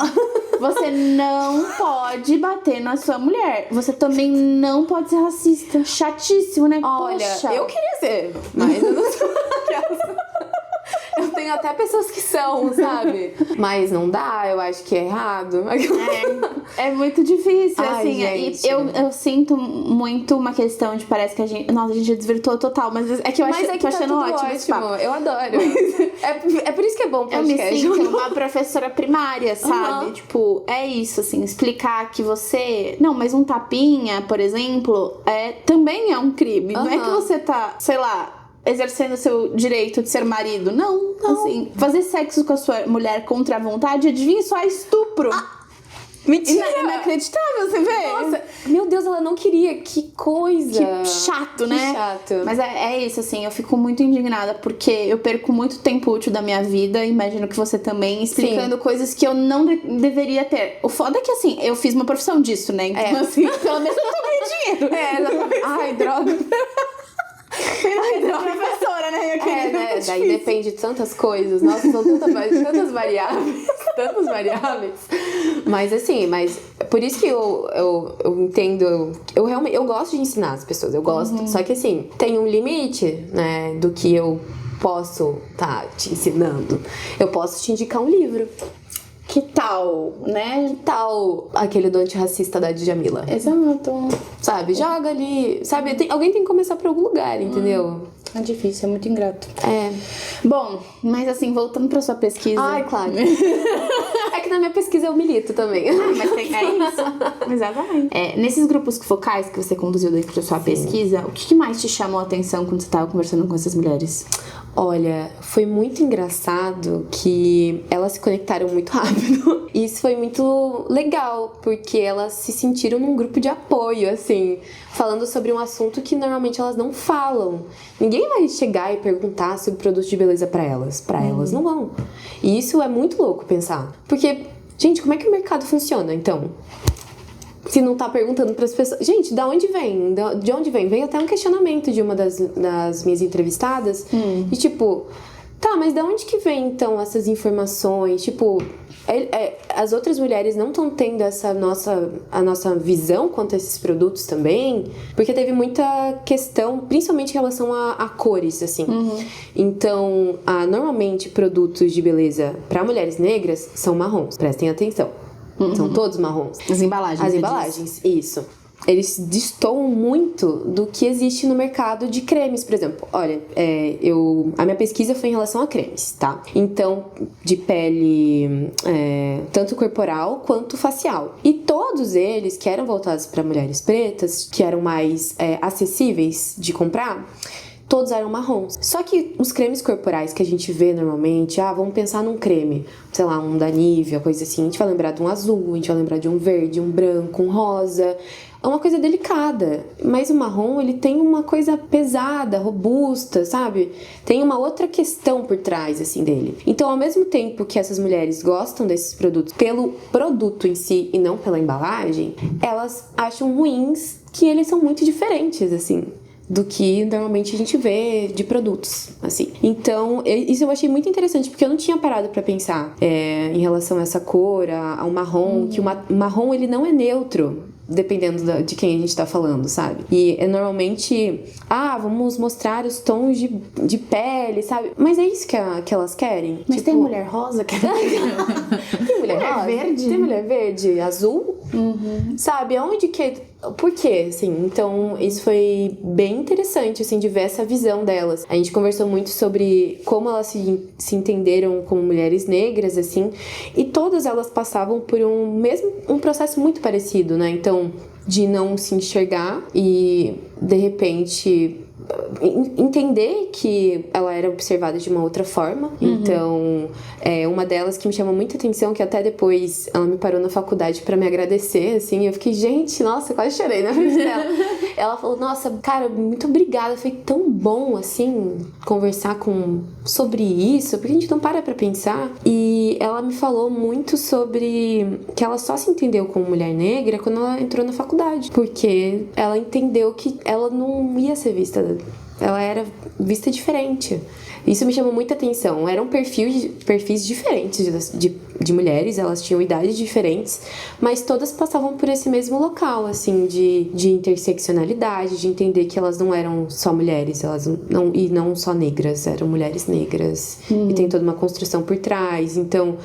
Você não pode bater na sua mulher. Você também não pode ser racista. Chatíssimo, né? Olha, Poxa. eu queria ser, mas eu não sou aquela... Eu tenho até pessoas que são, sabe? Mas não dá, eu acho que é errado. É muito difícil, Ai, assim. gente. E eu sinto muito uma questão de parece que a gente... Nossa, a gente desvirtuou total, mas é que eu tô achando ótimo esse papo. Eu adoro. É por isso que é bom o podcast. Eu me sinto uma professora primária, sabe? Tipo, é isso, assim, explicar que você... Não, mas um tapinha, por exemplo, também é um crime. Não é que você tá, sei lá, exercendo seu direito de ser marido. Não. Assim, fazer sexo com a sua mulher contra a vontade, adivinha, só é estupro. Mentira! É inacreditável, você vê? Nossa, meu Deus, ela não queria. Que coisa! Que chato, né? Que chato. Mas é isso, assim, eu fico muito indignada porque eu perco muito tempo útil da minha vida, imagino que você também, explicando coisas que eu não deveria ter. O foda é que, assim, eu fiz uma profissão disso, né? Então, assim, pelo menos eu tô ganhando dinheiro. Exatamente. Ai, droga. Professora, né? Né? Daí depende de tantas coisas. Nossa, são tantas variáveis. Tantas variáveis. Mas assim, por isso que eu entendo. Eu realmente gosto de ensinar as pessoas. Eu gosto. Só que assim, tem um limite, né? Do que eu posso te ensinando. Eu posso te indicar um livro. Que tal, né? Que tal aquele do antirracista da Djamila? Exato. Sabe? Joga ali. Sabe? Alguém tem que começar por algum lugar, entendeu? É difícil, é muito ingrato. É. Bom, mas assim, voltando pra sua pesquisa. Ai, claro. É que na minha pesquisa eu milito também. Mas é isso. Exatamente. Nesses grupos focais que você conduziu dentro da sua pesquisa, o que mais te chamou a atenção quando você estava conversando com essas mulheres? Olha, foi muito engraçado que elas se conectaram muito rápido. E isso foi muito legal, porque elas se sentiram num grupo de apoio, assim, falando sobre um assunto que normalmente elas não falam. Ninguém vai chegar e perguntar sobre produtos de beleza pra elas. Pra elas não vão. E isso é muito louco pensar. Porque, gente, como é que o mercado funciona, então? Se não tá perguntando pras pessoas... Gente, da onde vem? De onde vem? Veio até um questionamento de uma das minhas entrevistadas. E tipo... Tá, mas da onde que vem, então, essas informações? Tipo... as outras mulheres não estão tendo a nossa visão quanto a esses produtos também, porque teve muita questão, principalmente em relação a cores, assim. Então, normalmente, produtos de beleza para mulheres negras são marrons, prestem atenção. São todos marrons. As embalagens. As embalagens, isso. Eles destoam muito do que existe no mercado de cremes, por exemplo. Olha, a minha pesquisa foi em relação a cremes, tá? Então, de pele, tanto corporal quanto facial. E todos eles, que eram voltados para mulheres pretas, que eram mais acessíveis de comprar, todos eram marrons. Só que os cremes corporais que a gente vê normalmente, vamos pensar num creme, sei lá, um da Nivea, coisa assim, a gente vai lembrar de um azul, a gente vai lembrar de um verde, um branco, um rosa. É uma coisa delicada, mas o marrom, ele tem uma coisa pesada, robusta, sabe? Tem uma outra questão por trás, assim, dele. Então, ao mesmo tempo que essas mulheres gostam desses produtos pelo produto em si e não pela embalagem, elas acham ruins que eles são muito diferentes, assim, do que normalmente a gente vê de produtos, assim. Então, isso eu achei muito interessante, porque eu não tinha parado pra pensar em relação a essa cor, ao marrom, que o marrom, ele não é neutro. dependendo de quem a gente tá falando, sabe? E é normalmente, vamos mostrar os tons de pele, sabe? Mas é isso que elas querem. Mas tem mulher rosa que Tem mulher rosa? verde? Tem mulher verde, azul? Sabe? Aonde que... Por quê, assim? Então, isso foi bem interessante, assim, de ver essa visão delas. A gente conversou muito sobre como elas se entenderam como mulheres negras, assim, e todas elas passavam por um processo muito parecido, né? Então, de não se enxergar e, de repente, entender que ela era observada de uma outra forma. Então, uma delas que me chamou muita atenção, que até depois ela me parou na faculdade pra me agradecer, assim, eu fiquei, gente, nossa, quase chorei na frente dela. Ela falou, nossa, cara, muito obrigada, foi tão bom, assim, conversar sobre isso, porque a gente não para pra pensar. E ela me falou muito sobre que ela só se entendeu como mulher negra quando ela entrou na faculdade, porque ela entendeu que ela não ia ser vista, ela era vista diferente. Isso me chamou muita atenção. Eram perfis diferentes de mulheres, elas tinham idades diferentes, mas todas passavam por esse mesmo local, assim, de interseccionalidade, de entender que elas não eram só mulheres, e não só negras, eram mulheres negras. E tem toda uma construção por trás. Então,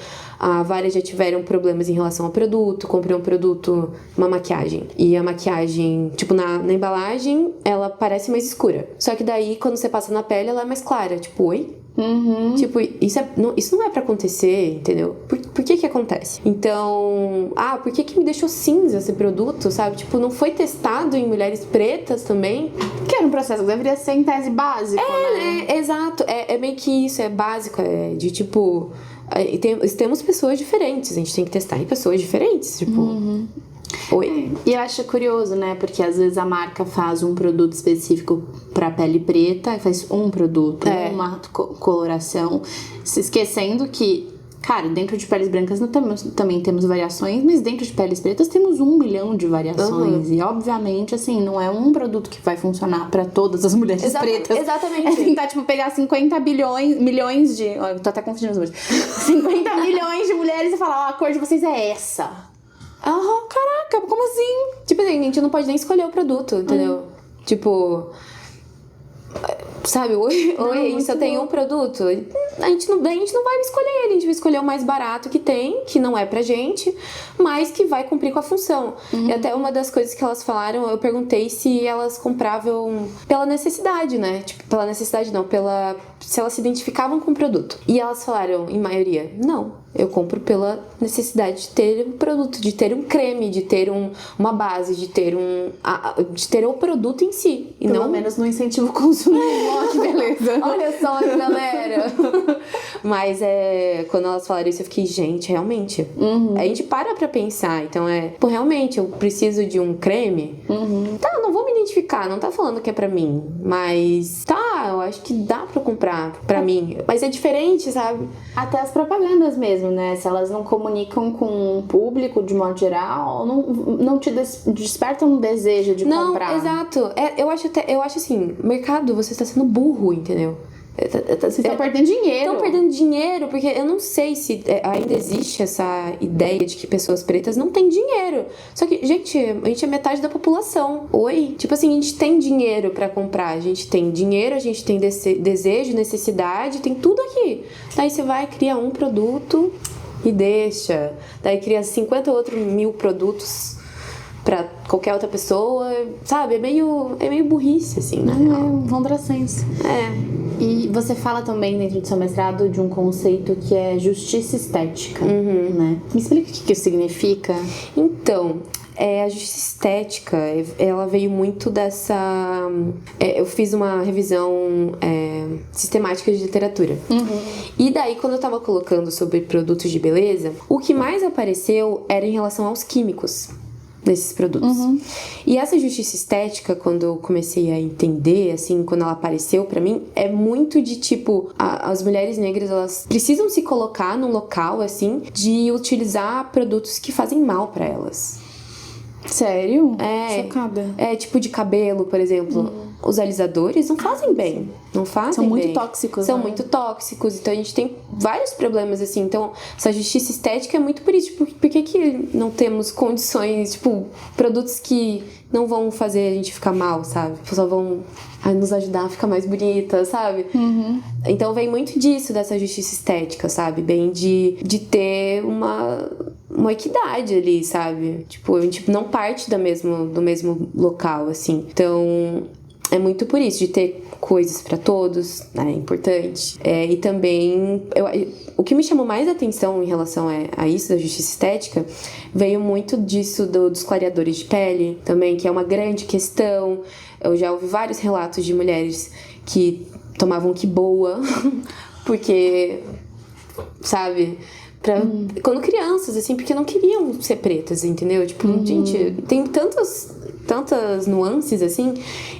várias já tiveram problemas em relação ao produto. Comprei um produto, uma maquiagem, e a maquiagem, tipo, na embalagem, ela parece mais escura. Só que daí, quando você passa na pele, ela é mais clara. Tipo, oi? Tipo, isso não é pra acontecer, entendeu? Por que acontece? Então, por que me deixou cinza esse produto, sabe? Tipo, não foi testado em mulheres pretas também? Que era um processo que deveria ser em tese básico, né? Exato. É meio que isso, é básico, de tipo... Temos pessoas diferentes, a gente tem que testar em pessoas diferentes, tipo... Oi. E eu acho curioso, né? Porque às vezes a marca faz um produto específico pra pele preta, faz um produto, uma coloração, se esquecendo que, cara, dentro de peles brancas também temos variações, mas dentro de peles pretas temos 1 milhão de variações. E obviamente, assim, não é um produto que vai funcionar pra todas as mulheres pretas. Exatamente. É tentar, tipo, pegar 50 milhões de... Ó, eu tô até confundindo os números. 50 milhões de mulheres e falar, a cor de vocês é essa. Caraca, como assim? Tipo assim, a gente não pode nem escolher o produto, entendeu? Tipo... Sabe, oi, a gente só tem um produto. A gente não vai escolher ele, a gente vai escolher o mais barato que tem, que não é pra gente, mas que vai cumprir com a função. E até uma das coisas que elas falaram, eu perguntei se elas compravam pela necessidade, né? Tipo, pela necessidade não, se elas se identificavam com o produto. E elas falaram, em maioria, não. Eu compro pela necessidade de ter um produto, de ter um creme, de ter uma base, de ter o produto em si. E pelo menos no incentivo ao consumo. Ó, que beleza. Olha só, galera. Mas quando elas falaram isso, eu fiquei, gente, realmente. A gente para pra pensar. Então realmente, eu preciso de um creme. Tá, não vou me identificar, não tá falando que é pra mim. Mas eu acho que dá pra comprar pra mim. Mas é diferente, sabe? Até as propagandas mesmo, né? Se elas não comunicam com o público de modo geral, não te despertam um desejo de comprar. Não, exato. Eu acho assim, mercado, você está sendo burro, entendeu? Vocês estão perdendo dinheiro. Estão perdendo dinheiro, porque eu não sei se ainda existe essa ideia de que pessoas pretas não têm dinheiro. Só que, gente, a gente é metade da população. Oi? Tipo assim, a gente tem dinheiro pra comprar. A gente tem dinheiro, a gente tem desejo, necessidade, tem tudo aqui. Daí você vai, cria um produto e deixa. Daí cria 50 outros mil produtos pra qualquer outra pessoa, sabe? É meio burrice, assim, né? É um contrassenso. E você fala também dentro do seu mestrado de um conceito que é justiça estética, né? Me explica o que isso significa? Então, a justiça estética, ela veio muito dessa... eu fiz uma revisão sistemática de literatura. E daí, quando eu tava colocando sobre produtos de beleza, o que mais apareceu era em relação aos químicos desses produtos. E essa justiça estética, quando eu comecei a entender, assim, quando ela apareceu pra mim, é muito de tipo, as mulheres negras, elas precisam se colocar num local, assim, de utilizar produtos que fazem mal pra elas. Sério? Chocada. Tipo de cabelo, por exemplo. os alisadores não fazem bem. Não fazem São muito bem. tóxicos, São né? muito tóxicos. Então a gente tem vários problemas, assim. Então, essa justiça estética é muito por isso. Por que não temos condições, tipo, produtos que não vão fazer a gente ficar mal, sabe? Só vão nos ajudar a ficar mais bonita, sabe? Então vem muito disso, dessa justiça estética, sabe? Bem de ter uma equidade ali, sabe? Tipo, a gente não parte do mesmo local, assim. Então, é muito por isso, de ter coisas pra todos, né? É importante. E também, o que me chamou mais atenção em relação a isso, da justiça estética, veio muito disso dos clareadores de pele, também, que é uma grande questão. Eu já ouvi vários relatos de mulheres que tomavam que boa, porque, sabe... Quando crianças, assim, porque não queriam ser pretas, entendeu? Tipo, gente, tem tantas nuances, assim.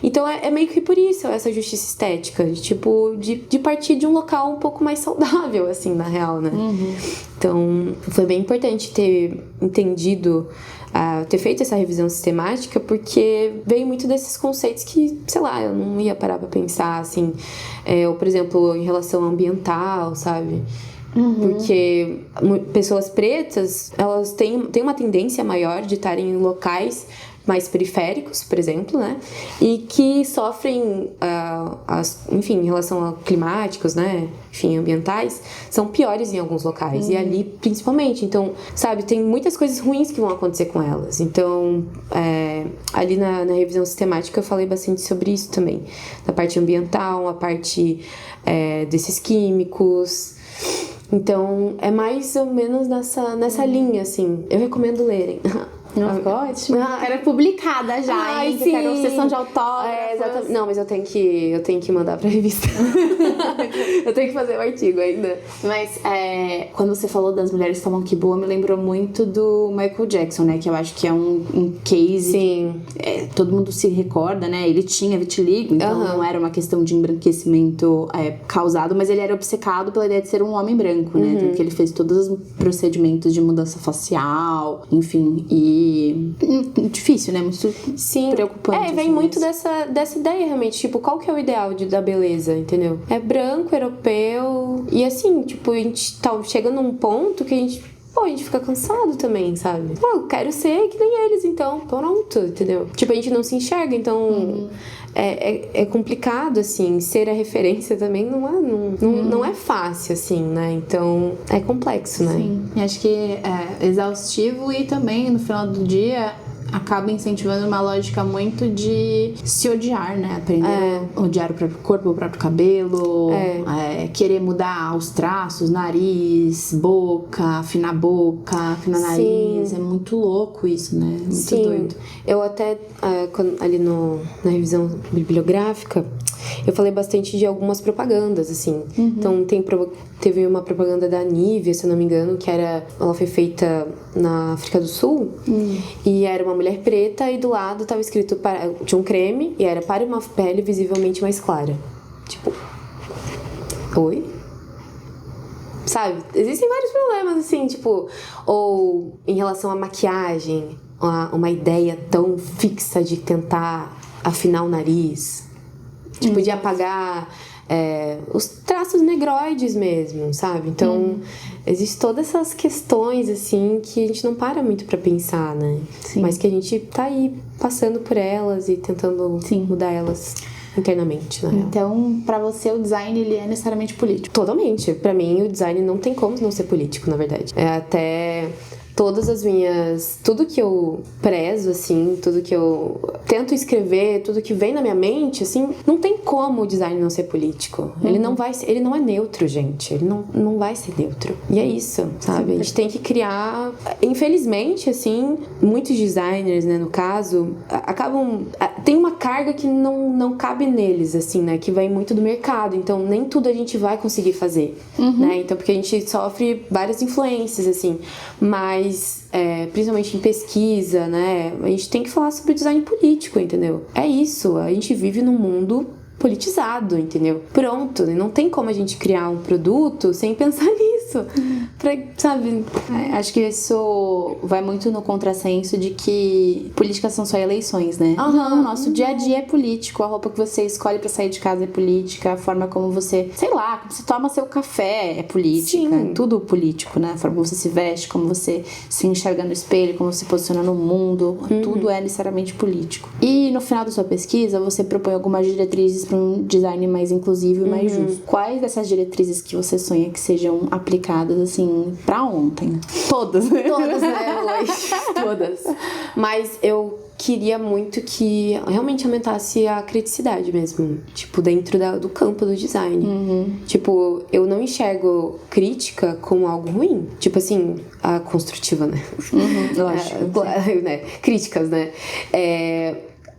Então, é meio que por isso essa justiça estética. Tipo, de partir de um local um pouco mais saudável, assim, na real, né? Então, foi bem importante ter entendido... ter feito essa revisão sistemática, porque veio muito desses conceitos que, sei lá, eu não ia parar pra pensar, assim. Ou, por exemplo, em relação ambiental, sabe? Porque pessoas pretas, elas têm uma tendência maior de estarem em locais mais periféricos, por exemplo, né? E que sofrem, enfim, em relação a climáticos, né? Enfim, ambientais, são piores em alguns locais. E ali, principalmente. Então, sabe, tem muitas coisas ruins que vão acontecer com elas. Então, ali na revisão sistemática eu falei bastante sobre isso também. Da parte ambiental, a parte desses químicos... Então, é mais ou menos nessa linha, assim. Eu recomendo lerem. Não, ficou ótimo. Quero publicada já, hein? Sim. Quero sessão de autógrafos. Exatamente. Não, mas eu tenho que mandar pra revista. Eu tenho que fazer o artigo ainda. Mas quando você falou das mulheres que tomam que boa, me lembrou muito do Michael Jackson, né? Que eu acho que é um case. Sim. Que, todo mundo se recorda, né? Ele tinha vitiligo, então não era uma questão de embranquecimento causado, mas ele era obcecado pela ideia de ser um homem branco, né? Porque ele fez todos os procedimentos de mudança facial, enfim, difícil, né? Muito preocupante. Vem muito dessa ideia, realmente. Tipo, qual que é o ideal da beleza, entendeu? É branco, europeu. E assim, tipo, a gente chega num ponto que a gente fica cansado também, sabe? Eu quero ser que nem eles, então. Pronto, entendeu? Tipo, a gente não se enxerga, então... É complicado, assim. Ser a referência também não é fácil, assim, né? Então, é complexo, né? Sim, e acho que é exaustivo e também, no final do dia... acaba incentivando uma lógica muito de se odiar, né? Aprender a odiar o próprio corpo, o próprio cabelo, querer mudar os traços, nariz, boca, afinar nariz. É muito louco isso, né? Muito doido. Eu até, ali na revisão bibliográfica, eu falei bastante de algumas propagandas, assim. Então, teve uma propaganda da Nivea, se eu não me engano, que ela foi feita na África do Sul. E era uma mulher preta e do lado tava escrito, tinha um creme, e era para uma pele visivelmente mais clara. Tipo, oi? Sabe? Existem vários problemas, assim, tipo... Ou em relação à maquiagem, uma ideia tão fixa de tentar afinar o nariz. Tipo, de apagar os traços negroides mesmo, sabe? Então, existem todas essas questões, assim, que a gente não para muito pra pensar, né? Sim. Mas que a gente tá aí passando por elas e tentando mudar elas internamente, na real. Então, pra você, o design, ele é necessariamente político? Totalmente. Pra mim, o design não tem como não ser político, na verdade. Até... todas as minhas... tudo que eu prezo, assim, tudo que eu tento escrever, tudo que vem na minha mente, assim, não tem como o design não ser político. Ele não é neutro, gente. Ele não vai ser neutro. E é isso, sabe? A gente tem que criar... Infelizmente, assim, muitos designers, né, no caso, acabam... Tem uma carga que não cabe neles, assim, né? Que vem muito do mercado. Então, nem tudo a gente vai conseguir fazer, né? Então, porque a gente sofre várias influências, assim. Mas, principalmente em pesquisa, né? A gente tem que falar sobre design político, entendeu? É isso. A gente vive num mundo politizado, entendeu? Pronto. Não tem como a gente criar um produto sem pensar nisso. isso. Pra, sabe? Acho que isso vai muito no contrassenso de que políticas são só eleições, né? Aham. O nosso dia a dia é político, a roupa que você escolhe pra sair de casa é política, a forma como você, sei lá, como você toma seu café é política. Sim. Tudo político, né? A forma como você se veste, como você se enxerga no espelho, como você se posiciona no mundo, tudo é necessariamente político. E no final da sua pesquisa, você propõe algumas diretrizes para um design mais inclusivo e mais justo. Quais dessas diretrizes que você sonha que sejam aplicadas, assim, pra ontem? Todas, né? Todas, né, Lois? Todas. Mas eu queria muito que realmente aumentasse a criticidade mesmo. Tipo, dentro do campo do design. Tipo, eu não enxergo crítica como algo ruim. Tipo assim, a construtiva, né? Lógico. Né? Críticas, né?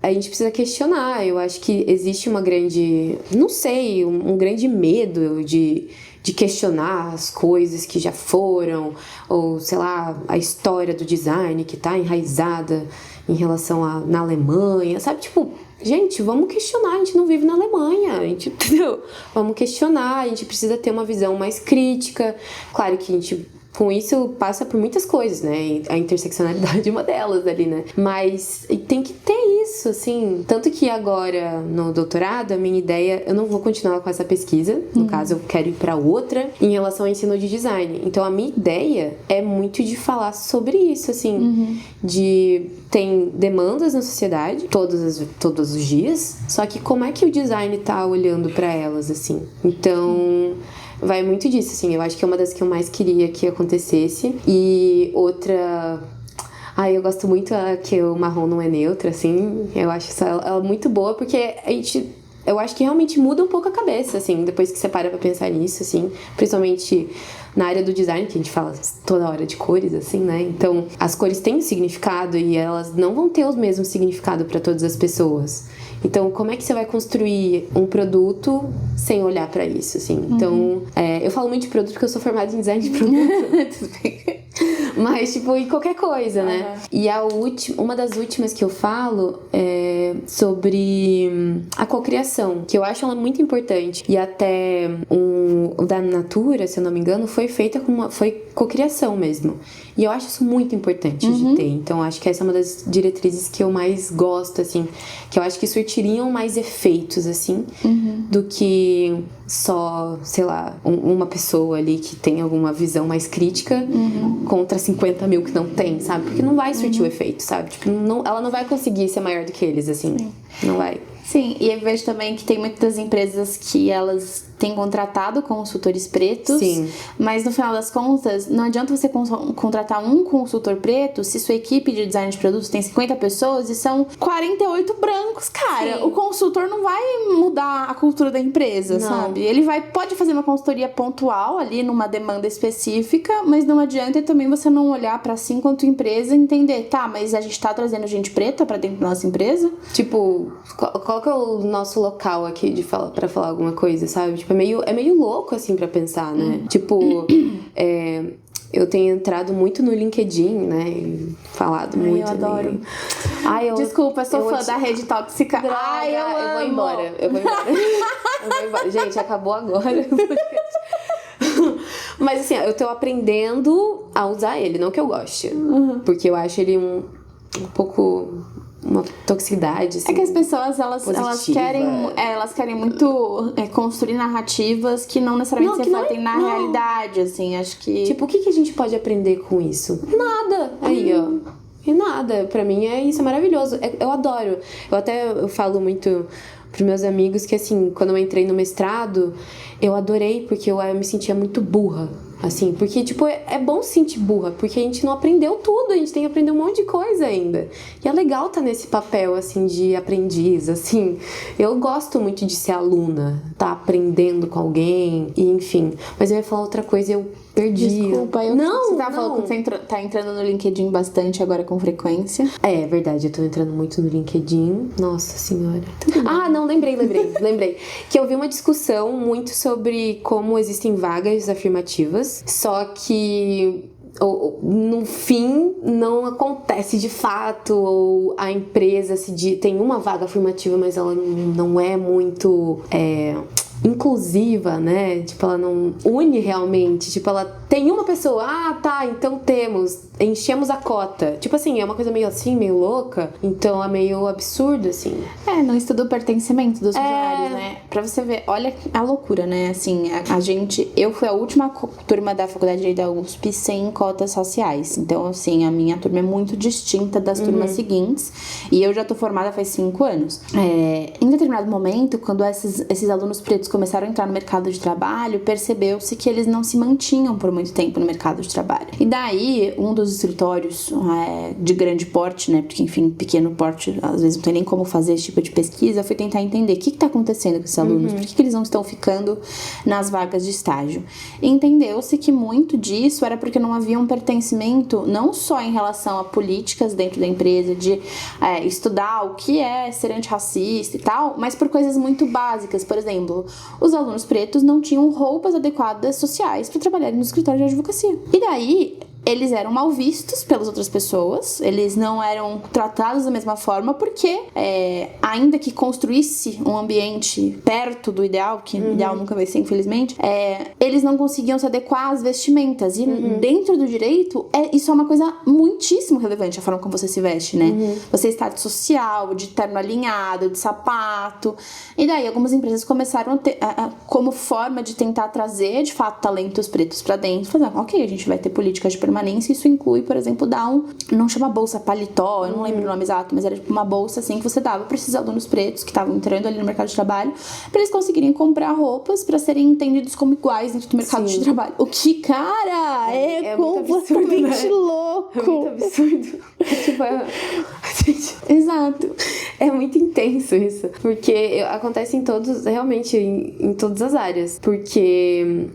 A gente precisa questionar. Eu acho que existe uma grande... Não sei, um grande medo de questionar as coisas que já foram, ou, sei lá, a história do design que tá enraizada em relação na Alemanha, sabe? Tipo, gente, vamos questionar, a gente não vive na Alemanha, a gente, entendeu? Vamos questionar, a gente precisa ter uma visão mais crítica. Claro que a gente... Com isso, passa por muitas coisas, né? A interseccionalidade é uma delas ali, né? Mas tem que ter isso, assim. Tanto que agora, no doutorado, a minha ideia... Eu não vou continuar com essa pesquisa. No caso, eu quero ir pra outra. Em relação ao ensino de design. Então, a minha ideia é muito de falar sobre isso, assim. Tem demandas na sociedade, todos os dias. Só que como é que o design tá olhando pra elas, assim? Então... Vai muito disso, assim. Eu acho que é uma das que eu mais queria que acontecesse. E outra... eu gosto muito que o marrom não é neutro, assim. Eu acho ela muito boa, porque eu acho que realmente muda um pouco a cabeça, assim, depois que você para pra pensar nisso, assim. Principalmente na área do design, que a gente fala toda hora de cores, assim, né? Então, as cores têm um significado e elas não vão ter o mesmo significado pra todas as pessoas. Então, como é que você vai construir um produto sem olhar pra isso, assim? Então, eu falo muito de produto porque eu sou formada em design de produto. Mas, tipo, em qualquer coisa, né? E uma das últimas que eu falo é sobre a cocriação, que eu acho ela muito importante. E até o da Natura, se eu não me engano, foi feita foi cocriação mesmo. E eu acho isso muito importante de ter. Então, acho que essa é uma das diretrizes que eu mais gosto, assim. Que eu acho que surtiriam mais efeitos, assim, do que só, sei lá, uma pessoa ali que tem alguma visão mais crítica contra 50 mil que não tem, sabe? Porque não vai surtir o efeito, sabe? Tipo, ela não vai conseguir ser maior do que eles, assim. Não vai. Sim, e eu vejo também que tem muitas empresas que elas têm contratado consultores pretos, mas no final das contas, não adianta você contratar um consultor preto se sua equipe de design de produtos tem 50 pessoas e são 48 brancos, cara. Sim. O consultor não vai mudar a cultura da empresa, sabe? Ele pode fazer uma consultoria pontual ali numa demanda específica, mas não adianta também você não olhar pra si enquanto empresa e entender, tá, mas a gente tá trazendo gente preta pra dentro da nossa empresa? Tipo, qual que é o nosso local aqui pra falar alguma coisa, sabe? Tipo, é meio louco, assim, pra pensar, né? Tipo, eu tenho entrado muito no LinkedIn, né? E falado muito. Eu adoro. Desculpa, eu sou fã da rede tóxica. Droga, eu vou embora. Eu vou embora. Gente, acabou agora. Mas assim, eu tô aprendendo a usar ele, não que eu goste. Porque eu acho ele um pouco... uma toxicidade, assim, é que as pessoas, elas querem muito construir narrativas que não necessariamente se refletem na realidade, assim, acho que... Tipo, o que a gente pode aprender com isso? Nada! Aí, ó. E nada. Pra mim, isso é maravilhoso. Eu adoro. Eu falo muito pros meus amigos que, assim, quando eu entrei no mestrado, eu adorei porque eu me sentia muito burra. Assim, porque, tipo, é bom se sentir burra, porque a gente não aprendeu tudo, a gente tem que aprender um monte de coisa ainda. E é legal estar nesse papel, assim, de aprendiz, assim. Eu gosto muito de ser aluna, tá aprendendo com alguém, e enfim. Mas eu ia falar outra coisa e eu perdi. Desculpa, você tava falando que você tá entrando no LinkedIn bastante agora com frequência. É verdade, eu tô entrando muito no LinkedIn. Nossa senhora. Não, lembrei. Que eu vi uma discussão muito sobre como existem vagas afirmativas, só que no fim não acontece de fato, ou a empresa tem uma vaga afirmativa, mas ela não é muito inclusiva, né? Tipo, ela não une realmente. Tipo, ela tem uma pessoa, tá, então enchemos a cota. Tipo assim, é uma coisa meio assim, meio louca. Então é meio absurdo, assim. Não estuda o pertencimento dos funcionários, né? Pra você ver, olha a loucura, né? Assim, eu fui a última turma da faculdade da USP sem cotas raciais. Então, assim, a minha turma é muito distinta das turmas seguintes. E eu já tô formada faz 5 anos. Em determinado momento, quando esses alunos pretos começaram a entrar no mercado de trabalho, percebeu-se que eles não se mantinham por muito tempo no mercado de trabalho. E daí, um dos escritórios de grande porte, né? Porque, enfim, pequeno porte, às vezes não tem nem como fazer esse tipo de pesquisa, foi tentar entender o que tá acontecendo com esses alunos, por que eles não estão ficando nas vagas de estágio. E entendeu-se que muito disso era porque não havia um pertencimento, não só em relação a políticas dentro da empresa, de estudar o que é ser antirracista e tal, mas por coisas muito básicas. Por exemplo, os alunos pretos não tinham roupas adequadas sociais para trabalharem no escritório de advocacia. E daí, eles eram mal vistos pelas outras pessoas, eles não eram tratados da mesma forma, porque ainda que construísse um ambiente perto do ideal, que ideal nunca vai ser, infelizmente, eles não conseguiam se adequar às vestimentas. E dentro do direito, isso é uma coisa muitíssimo relevante, a forma como você se veste, né? Você está de social, de terno alinhado, de sapato. E daí, algumas empresas começaram a ter, como forma de tentar trazer, de fato, talentos pretos pra dentro. Falar, ok, a gente vai ter políticas de permanência. Isso inclui, por exemplo, não chama bolsa paletó, eu não lembro o nome exato, mas era tipo uma bolsa assim que você dava para esses alunos pretos que estavam entrando ali no mercado de trabalho, para eles conseguirem comprar roupas para serem entendidos como iguais dentro do mercado de trabalho. O que, cara, é completamente absurdo, louco. É muito absurdo. Gente, exato. É muito intenso isso, porque acontece realmente em todas as áreas, porque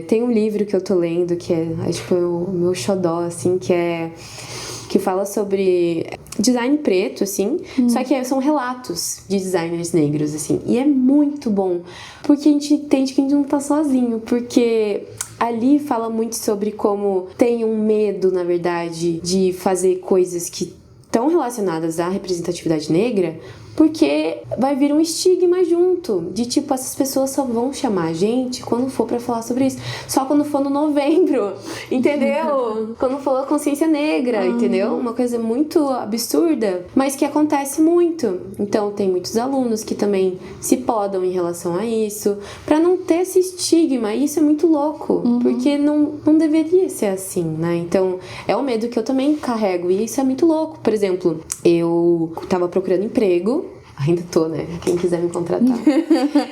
tem um livro que eu tô lendo que é tipo o meu xodó, assim, que fala sobre design preto, assim, só que são relatos de designers negros, assim, e é muito bom, porque a gente entende que a gente não tá sozinho, porque ali fala muito sobre como tem um medo, na verdade, de fazer coisas que estão relacionadas à representatividade negra, porque vai vir um estigma junto, de tipo, essas pessoas só vão chamar a gente quando for pra falar sobre isso, só quando for no novembro, entendeu? Quando for a consciência negra, entendeu? Uma coisa muito absurda, mas que acontece muito. Então tem muitos alunos que também se podam em relação a isso, pra não ter esse estigma, e isso é muito louco, porque não deveria ser assim, né? Então é um medo que eu também carrego, e isso é muito louco. Por exemplo, eu tava procurando emprego. Ainda tô, né? Quem quiser me contratar.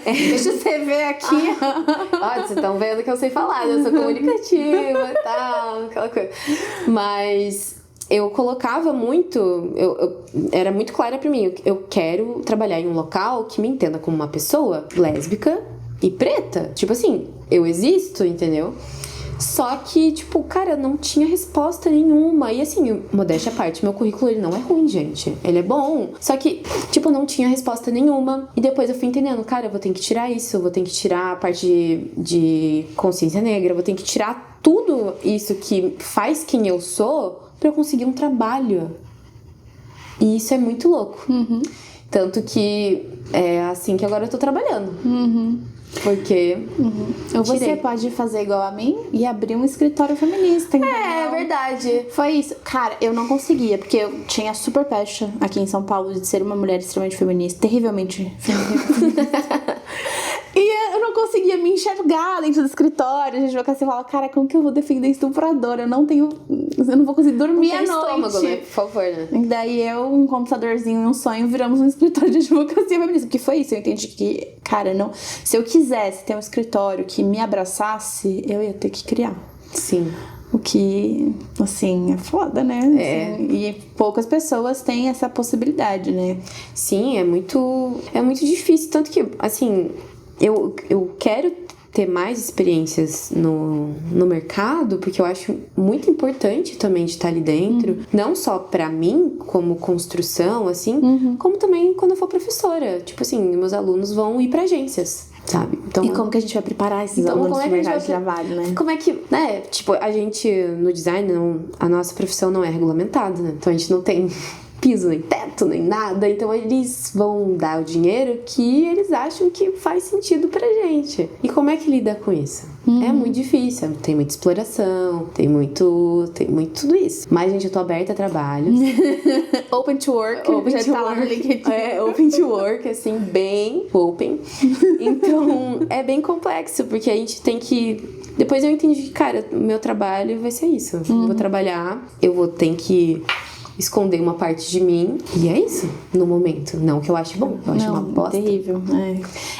Deixa você ver aqui. Olha, vocês estão vendo que eu sei falar, eu sou comunicativa e tal, aquela coisa. Mas eu colocava muito, era muito clara pra mim, eu quero trabalhar em um local que me entenda como uma pessoa lésbica e preta. Tipo assim, eu existo, entendeu? Só que, tipo, cara, não tinha resposta nenhuma. E assim, modéstia à parte, meu currículo, ele não é ruim, gente. Ele é bom. Só que, tipo, não tinha resposta nenhuma. E depois eu fui entendendo, cara, eu vou ter que tirar isso. Eu vou ter que tirar a parte de consciência negra. Eu vou ter que tirar tudo isso que faz quem eu sou pra eu conseguir um trabalho. E isso é muito louco. Tanto que é assim que agora eu tô trabalhando. Porque Ou você pode fazer igual a mim e abrir um escritório feminista, entendeu? É verdade. Foi isso. Cara, eu não conseguia, porque eu tinha super passion aqui em São Paulo de ser uma mulher extremamente feminista, terrivelmente feminista. E eu não conseguia me enxergar dentro do escritório de advocacia. Eu falava, cara, como que eu vou defender estuprador? Eu não vou conseguir dormir à noite. Estômago, né? Por favor, né? E daí um computadorzinho e um sonho, viramos um escritório de advocacia feminista. Porque foi isso, eu entendi que, cara, não, se eu quisesse ter um escritório que me abraçasse, eu ia ter que criar. Sim. O que, assim, é foda, né? Assim, e poucas pessoas têm essa possibilidade, né? Sim, é muito difícil. Tanto que, assim, eu quero ter mais experiências no mercado, porque eu acho muito importante também de estar ali dentro, não só pra mim, como construção, assim, como também quando eu for professora. Tipo assim, meus alunos vão ir pra agências, sabe? Então, e como que a gente vai preparar esses alunos pro mercado de trabalho, né? Como é que, né? Tipo, a gente, no design, a nossa profissão não é regulamentada, né? Então a gente não tem piso, nem teto, nem nada. Então eles vão dar o dinheiro que eles acham que faz sentido pra gente. E como é que lida com isso? É muito difícil, tem muita exploração, tem muito tudo isso. Mas, gente, eu tô aberta a trabalhos. Open to work, Open to tá lá no work. LinkedIn. Open to work, assim, bem open. Então, é bem complexo, porque a gente tem que... Depois eu entendi que, cara, meu trabalho vai ser isso. Eu vou trabalhar, eu vou ter que esconder uma parte de mim. E é isso, no momento. Não que eu ache bom, eu acho uma bosta. Terrível,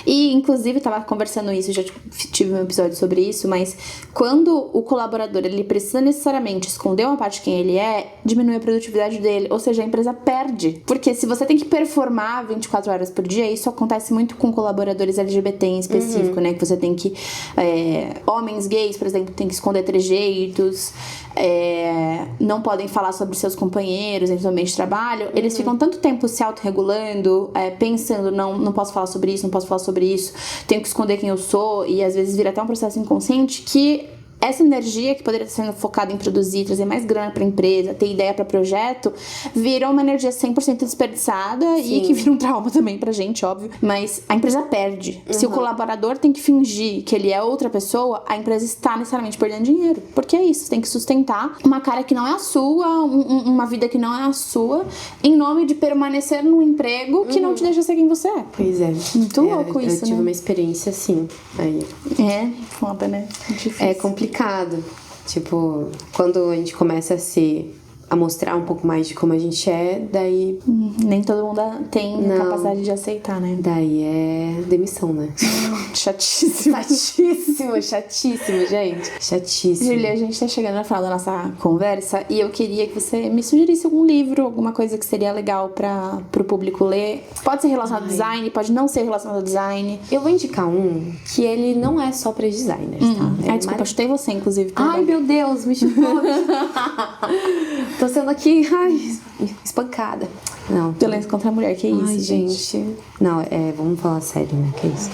E, inclusive, eu tava conversando isso, já tive um episódio sobre isso, mas quando o colaborador, ele precisa necessariamente esconder uma parte de quem ele é, diminui a produtividade dele, ou seja, a empresa perde. Porque se você tem que performar 24 horas por dia, isso acontece muito com colaboradores LGBT em específico, né? Que você tem que... homens gays, por exemplo, tem que esconder trejeitos, não podem falar sobre seus companheiros dentro do ambiente de trabalho. Eles ficam tanto tempo se autorregulando, pensando, não posso falar sobre isso, não posso falar sobre isso, tenho que esconder quem eu sou, e às vezes vira até um processo inconsciente que essa energia que poderia estar sendo focada em produzir, trazer mais grana pra empresa, ter ideia pra projeto, vira uma energia 100% desperdiçada. Sim. E que vira um trauma também pra gente, óbvio. Mas a empresa perde. Se o colaborador tem que fingir que ele é outra pessoa, a empresa está necessariamente perdendo dinheiro. Porque é isso, tem que sustentar uma cara que não é a sua, uma vida que não é a sua, em nome de permanecer num emprego que não te deixa ser quem você é. Pois é. Muito louco isso, eu tive uma experiência assim. Aí. Foda, né? Difícil. É complicado. Tipo, quando a gente começa a mostrar um pouco mais de como a gente é, daí... Nem todo mundo tem a capacidade de aceitar, né? Daí é demissão, né? Chatíssimo. Chatíssimo, gente. Chatíssimo. Julia, a gente tá chegando no final da nossa conversa e eu queria que você me sugerisse algum livro, alguma coisa que seria legal pro público ler. Pode ser relacionado ao design, pode não ser relacionado ao design. Eu vou indicar um que ele não é só pra designers, tá? Desculpa, chutei você, inclusive. Também. Ai, meu Deus, me chutou. Tô sendo aqui, espancada. Não. Violência contra a mulher, que isso, ai, gente. Não, vamos falar sério, né? Que isso.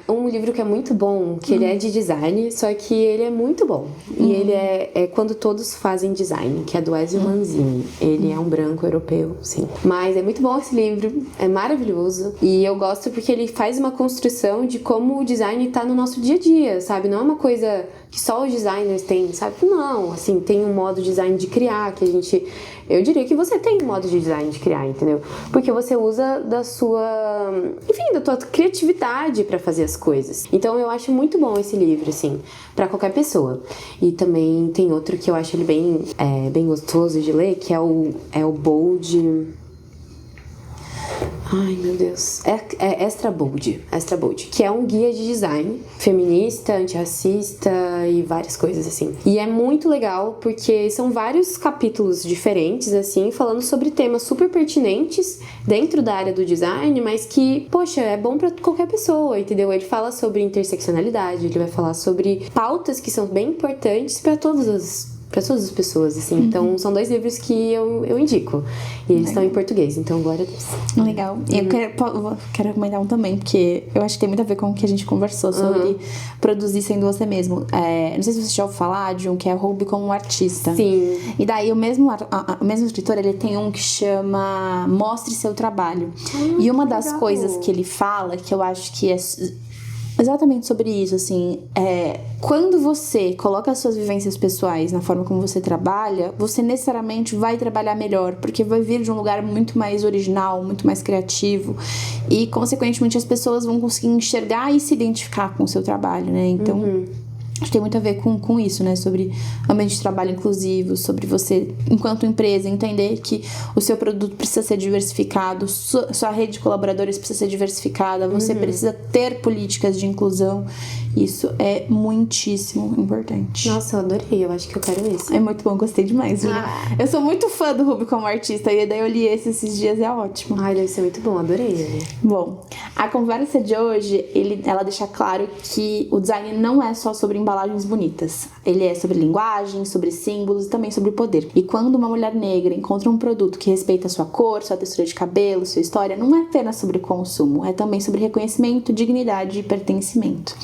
Um livro que é muito bom, que ele é de design, só que ele é muito bom. E ele é Quando Todos Fazem Design, que é do Ezio Manzini. Ele é um branco europeu, sim. Mas é muito bom esse livro, é maravilhoso. E eu gosto porque ele faz uma construção de como o design tá no nosso dia a dia, sabe? Não é uma coisa que só os designers têm, sabe? Não, assim, tem um modo design de criar que a gente... Eu diria que você tem um modo de design de criar, entendeu? Porque você usa da sua... Enfim, da tua criatividade pra fazer as coisas. Então eu acho muito bom esse livro, assim, pra qualquer pessoa. E também tem outro que eu acho ele bem gostoso de ler, que é o Bold... Ai, meu Deus. É Extra Bold, que é um guia de design feminista, antirracista e várias coisas assim. E é muito legal porque são vários capítulos diferentes, assim, falando sobre temas super pertinentes dentro da área do design, mas que, poxa, é bom pra qualquer pessoa, entendeu? Ele fala sobre interseccionalidade, ele vai falar sobre pautas que são bem importantes pra todas as pessoas, assim. Então, são 2 livros que eu indico. E eles estão em português, então glória a Deus. Legal. E eu quero recomendar um também, porque eu acho que tem muito a ver com o que a gente conversou sobre produzir sendo você mesmo. Não sei se você já ouviu falar de um que é Roube como um Artista. Sim. E daí, o mesmo escritor, ele tem um que chama Mostre Seu Trabalho. E uma das legal. Coisas que ele fala, que eu acho que é... exatamente sobre isso, assim, quando você coloca as suas vivências pessoais na forma como você trabalha, você necessariamente vai trabalhar melhor, porque vai vir de um lugar muito mais original, muito mais criativo, e consequentemente as pessoas vão conseguir enxergar e se identificar com o seu trabalho, né? Então acho que tem muito a ver com isso, né? Sobre ambiente de trabalho inclusivo, sobre você, enquanto empresa, entender que o seu produto precisa ser diversificado, sua rede de colaboradores precisa ser diversificada, você precisa ter políticas de inclusão. Isso é muitíssimo importante. Nossa, eu adorei, eu acho que eu quero esse. É muito bom, gostei demais, Julia. Eu sou muito fã do Ruby como artista, e daí eu li esses dias e é ótimo. Ai, deve ser muito bom, adorei ele. Bom, a conversa de hoje, ela deixa claro que o design não é só sobre embalagens bonitas. Ele é sobre linguagem, sobre símbolos e também sobre poder. E quando uma mulher negra encontra um produto que respeita a sua cor, sua textura de cabelo, sua história, não é apenas sobre consumo, é também sobre reconhecimento, dignidade e pertencimento.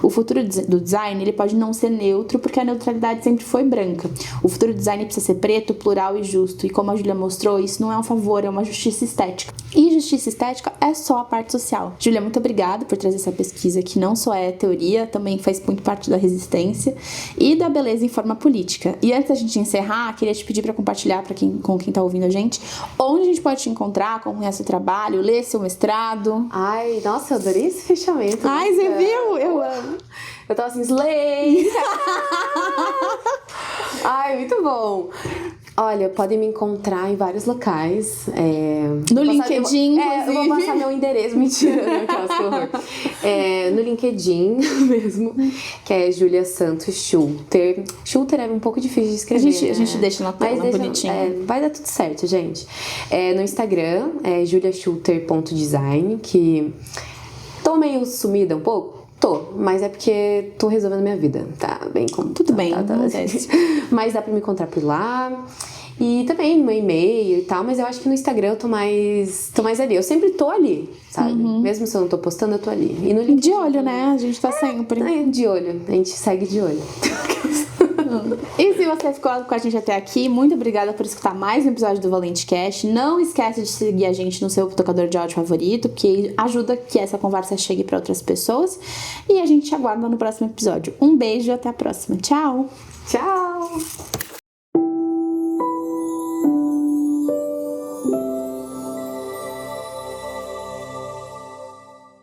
O futuro do design, ele pode não ser neutro, porque a neutralidade sempre foi branca. O futuro do design precisa ser preto, plural e justo. E como a Júlia mostrou, isso não é um favor, é uma justiça estética. E justiça estética é só a parte social. Júlia, muito obrigada por trazer essa pesquisa, que não só é teoria, também faz muito parte da resistência e da beleza em forma política. E antes da gente encerrar, queria te pedir para compartilhar com quem tá ouvindo a gente, onde a gente pode te encontrar, acompanhar seu trabalho, ler seu mestrado. Ai, nossa, eu adorei esse fechamento. Ai, você viu? Eu amo. Eu tava assim, slay! Ai, muito bom! Olha, podem me encontrar em vários locais. No LinkedIn, eu vou passar meu endereço, mentira, não, que horror. No LinkedIn mesmo, que é Júlia Santos Schulter. Schulter é um pouco difícil de escrever. A gente deixa na tela bonitinho. Vai dar tudo certo, gente. No Instagram, é juliaschulter.design, que tô meio sumida um pouco. Mas é porque tô resolvendo minha vida, tá? Bem como tudo bem, mas dá pra me encontrar por lá. E também meu e-mail e tal, mas eu acho que no Instagram eu tô mais ali. Eu sempre tô ali, sabe? Mesmo se eu não tô postando, eu tô ali. E no LinkedIn, de olho, né? A gente tá sempre. De olho. A gente segue de olho. E se você ficou com a gente até aqui, muito obrigada por escutar mais um episódio do Valente Cast. Não esquece de seguir a gente no seu tocador de áudio favorito, que ajuda que essa conversa chegue para outras pessoas. E a gente te aguarda no próximo episódio. Um beijo e até a próxima. Tchau! Tchau!